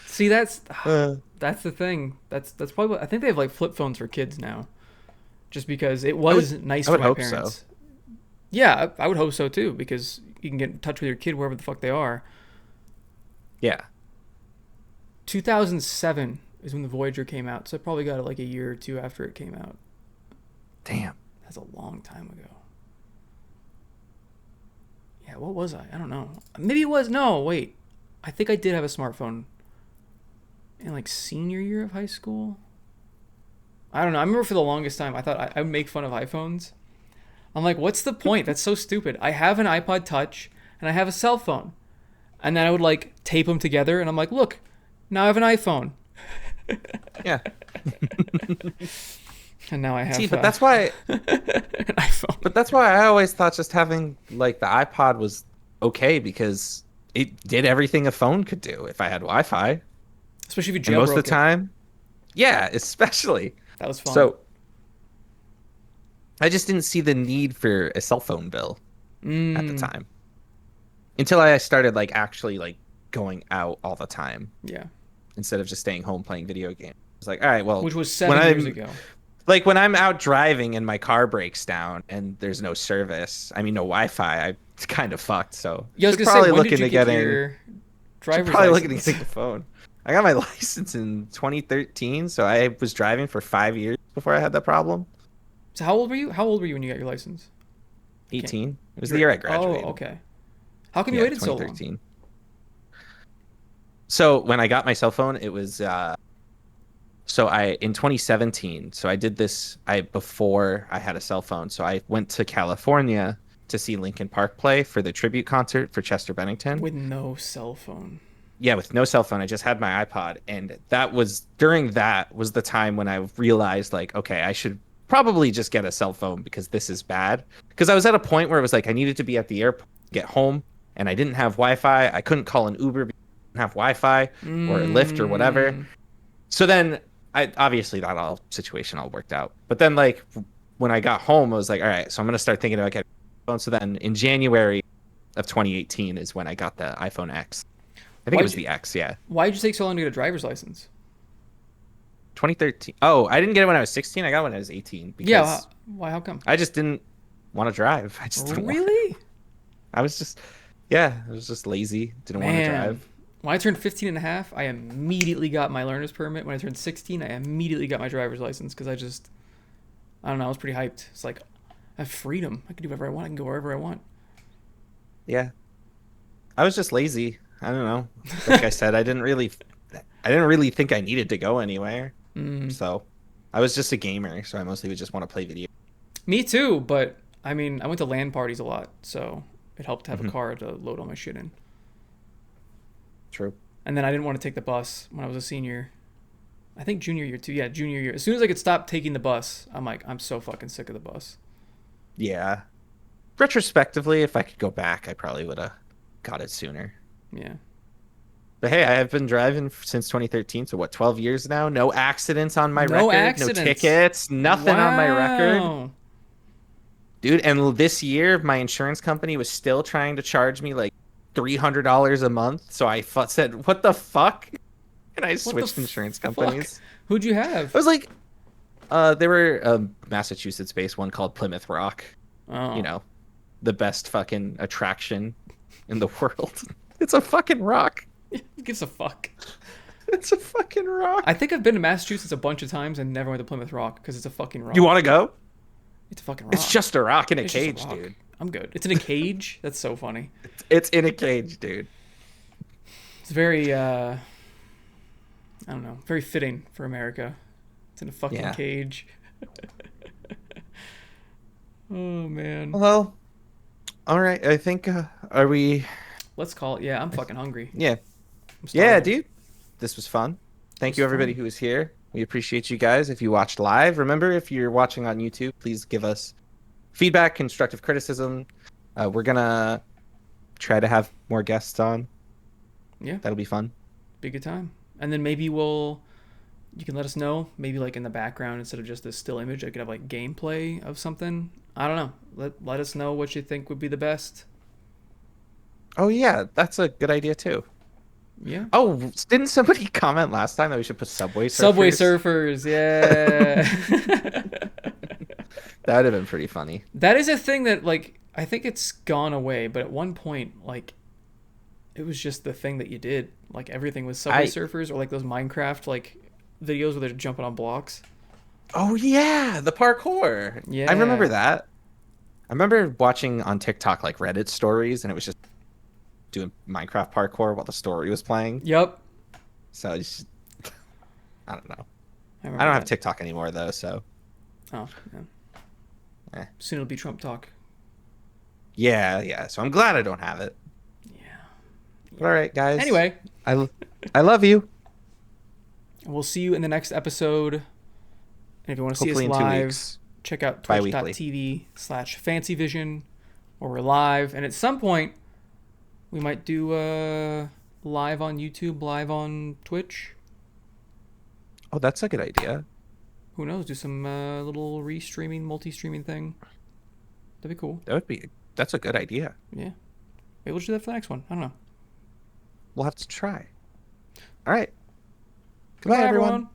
see, that's Uh, that's the thing. That's probably I think they have like flip phones for kids now, just because it I would was nice I for would my hope so. parents. Yeah, I would hope so too, because you can get in touch with your kid wherever the fuck they are. Yeah. 2007 is when the Voyager came out, so I probably got it like a year or two after it came out. Damn. That's a long time ago. Yeah, what was I? I don't know. Maybe it was. No, wait. I think I did have a smartphone in like senior year of high school. I don't know. I remember for the longest time I thought I would make fun of iPhones. I'm like, what's the point? That's so stupid. I have an iPod Touch and I have a cell phone. And then I would like tape them together and I'm like, look, now I have an iPhone. Yeah. And now I have See, but that's why an iPhone. but that's why I always thought just having like the iPod was okay because it did everything a phone could do if I had Wi-Fi. Especially if you And most of the jailbroke it. time, yeah, especially. That was fun. So I just didn't see the need for a cell phone bill at the Mm, time until I started like actually like going out all the time yeah. instead of just staying home playing video games. It's like, all right, well, Which was when 7 years I'm ago. like when I'm out driving and my car breaks down and there's no service, I mean no Wi-Fi, I'm kind of fucked. So Yeah, I was should gonna say, probably when look did you into get getting your should driver's probably look into license? getting a phone. I got my license in 2013, so I was driving for 5 years before I had that problem. So how old were you? How old were you when you got your license? I can't. 18. It was the You're, year I oh, graduated. okay. How come you Yeah, waited so long? 2013. So when I got my cell phone, it was so I in 2017. So I did this I before I had a cell phone. So I went to California to see Linkin Park play for the tribute concert for Chester Bennington. With no cell phone. Yeah, with no cell phone. I just had my iPod, and that was during that was the time when I realized like, okay, I should probably just get a cell phone because this is bad. Because I was at a point where it was like I needed to be at the airport, get home, and I didn't have Wi-Fi. I couldn't call an Uber because I didn't have Wi-Fi or a Lyft or whatever. Mm, So then I obviously that all situation all worked out. But then like when I got home, I was like, all right, so I'm gonna start thinking about getting a phone. So then in January of 2018 is when I got the iPhone X. I think it why'd was you the X, yeah. Why'd you take so long to get a driver's license? 2013. Oh, I didn't get it when I was 16. I got it when I was 18 Yeah. because Why? How come? I just didn't want to drive. I just didn't want it. Really? I was just, yeah, I was just lazy. Didn't want to Man. drive. When I turned 15 and a half, I immediately got my learner's permit. When I turned 16, I immediately got my driver's license because I don't know, I was pretty hyped. It's like, I have freedom. I can do whatever I want. I can go wherever I want. Yeah. I was just lazy. I don't know. Like I said, I didn't really think I needed to go anywhere. Mm. So I was just a gamer, so I mostly would just want to play video. Me too, but I mean, I went to LAN parties a lot, so it helped to have a Mhm. car to load all my shit in. True. And then I didn't want to take the bus when I was a senior. I think junior year too. Yeah, junior year. As soon as I could stop taking the bus, I'm like, I'm so fucking sick of the bus. Yeah. Retrospectively, if I could go back, I probably would have got it sooner. Yeah. But hey, I have been driving since 2013, so what, 12 years now? No accidents on my No record, no accidents. tickets, nothing on my record. Wow. Dude, and this year my insurance company was still trying to charge me like $300 a month. So said, "What the fuck?" And I What the switched insurance fuck? companies. Who'd you have? I was like, they were a Massachusetts-based one called Plymouth Rock. You Oh. know, the best fucking attraction in the world. It's a fucking rock. Who gives a fuck? It's a fucking I rock. think I've been to Massachusetts a bunch of times and never went to Plymouth Rock because it's a fucking You rock. want to go? It's a fucking It's rock. just a rock in a It's just a cage, rock. dude. I'm good. It's in a cage? That's so funny. It's in a cage, dude. It's very, I don't know, very fitting for America. It's in a fucking Yeah. cage. Oh, man. Well, all right. I think are we? Let's call it. Yeah, I'm fucking hungry. Yeah. I'm Yeah, starving. dude. This was fun. It Thank was you everybody fun. who was here. We appreciate you guys. If you watched live, remember if you're watching on YouTube, please give us feedback, constructive criticism. We're gonna try to have more guests on. Yeah, That'll be fun. be a good time. And then you can let us know, maybe like in the background instead of just this still image, I could have like gameplay of something. I don't know. Let us know what you think would be the best. Oh yeah, that's a good idea too. Yeah. Oh, didn't somebody comment last time that we should put Subway Subway Surfers? Surfers, yeah. That would have been pretty funny. That is a thing that like I think it's gone away, but at one point like it was just the thing that you did. Like everything was Subway I Surfers or like those Minecraft like videos where they're jumping on blocks. Oh yeah, the parkour. I remember Yeah. that. I remember watching on TikTok like Reddit stories, and it was just doing Minecraft parkour while the story was playing. Yep. So I don't know. I I remember don't have that. TikTok anymore though, so Oh, yeah. eh. Soon it'll be Trump talk. Yeah. So I'm glad I don't have it. Yeah. All right, guys. Anyway, I I love you. we'll see you in the next episode. And if you want to see us Hopefully in 2 live, weeks, check out bi-weekly. twitch.tv/fancyvision where we're live. And at some point, we might do live on YouTube, live on Twitch. Oh, that's a good idea. Who knows? Do some little restreaming, multi-streaming thing. That'd be cool. That's a good idea. Yeah. Maybe we'll do that for the next one. I don't know. We'll have to try. All right. Goodbye, Goodbye, everyone. everyone.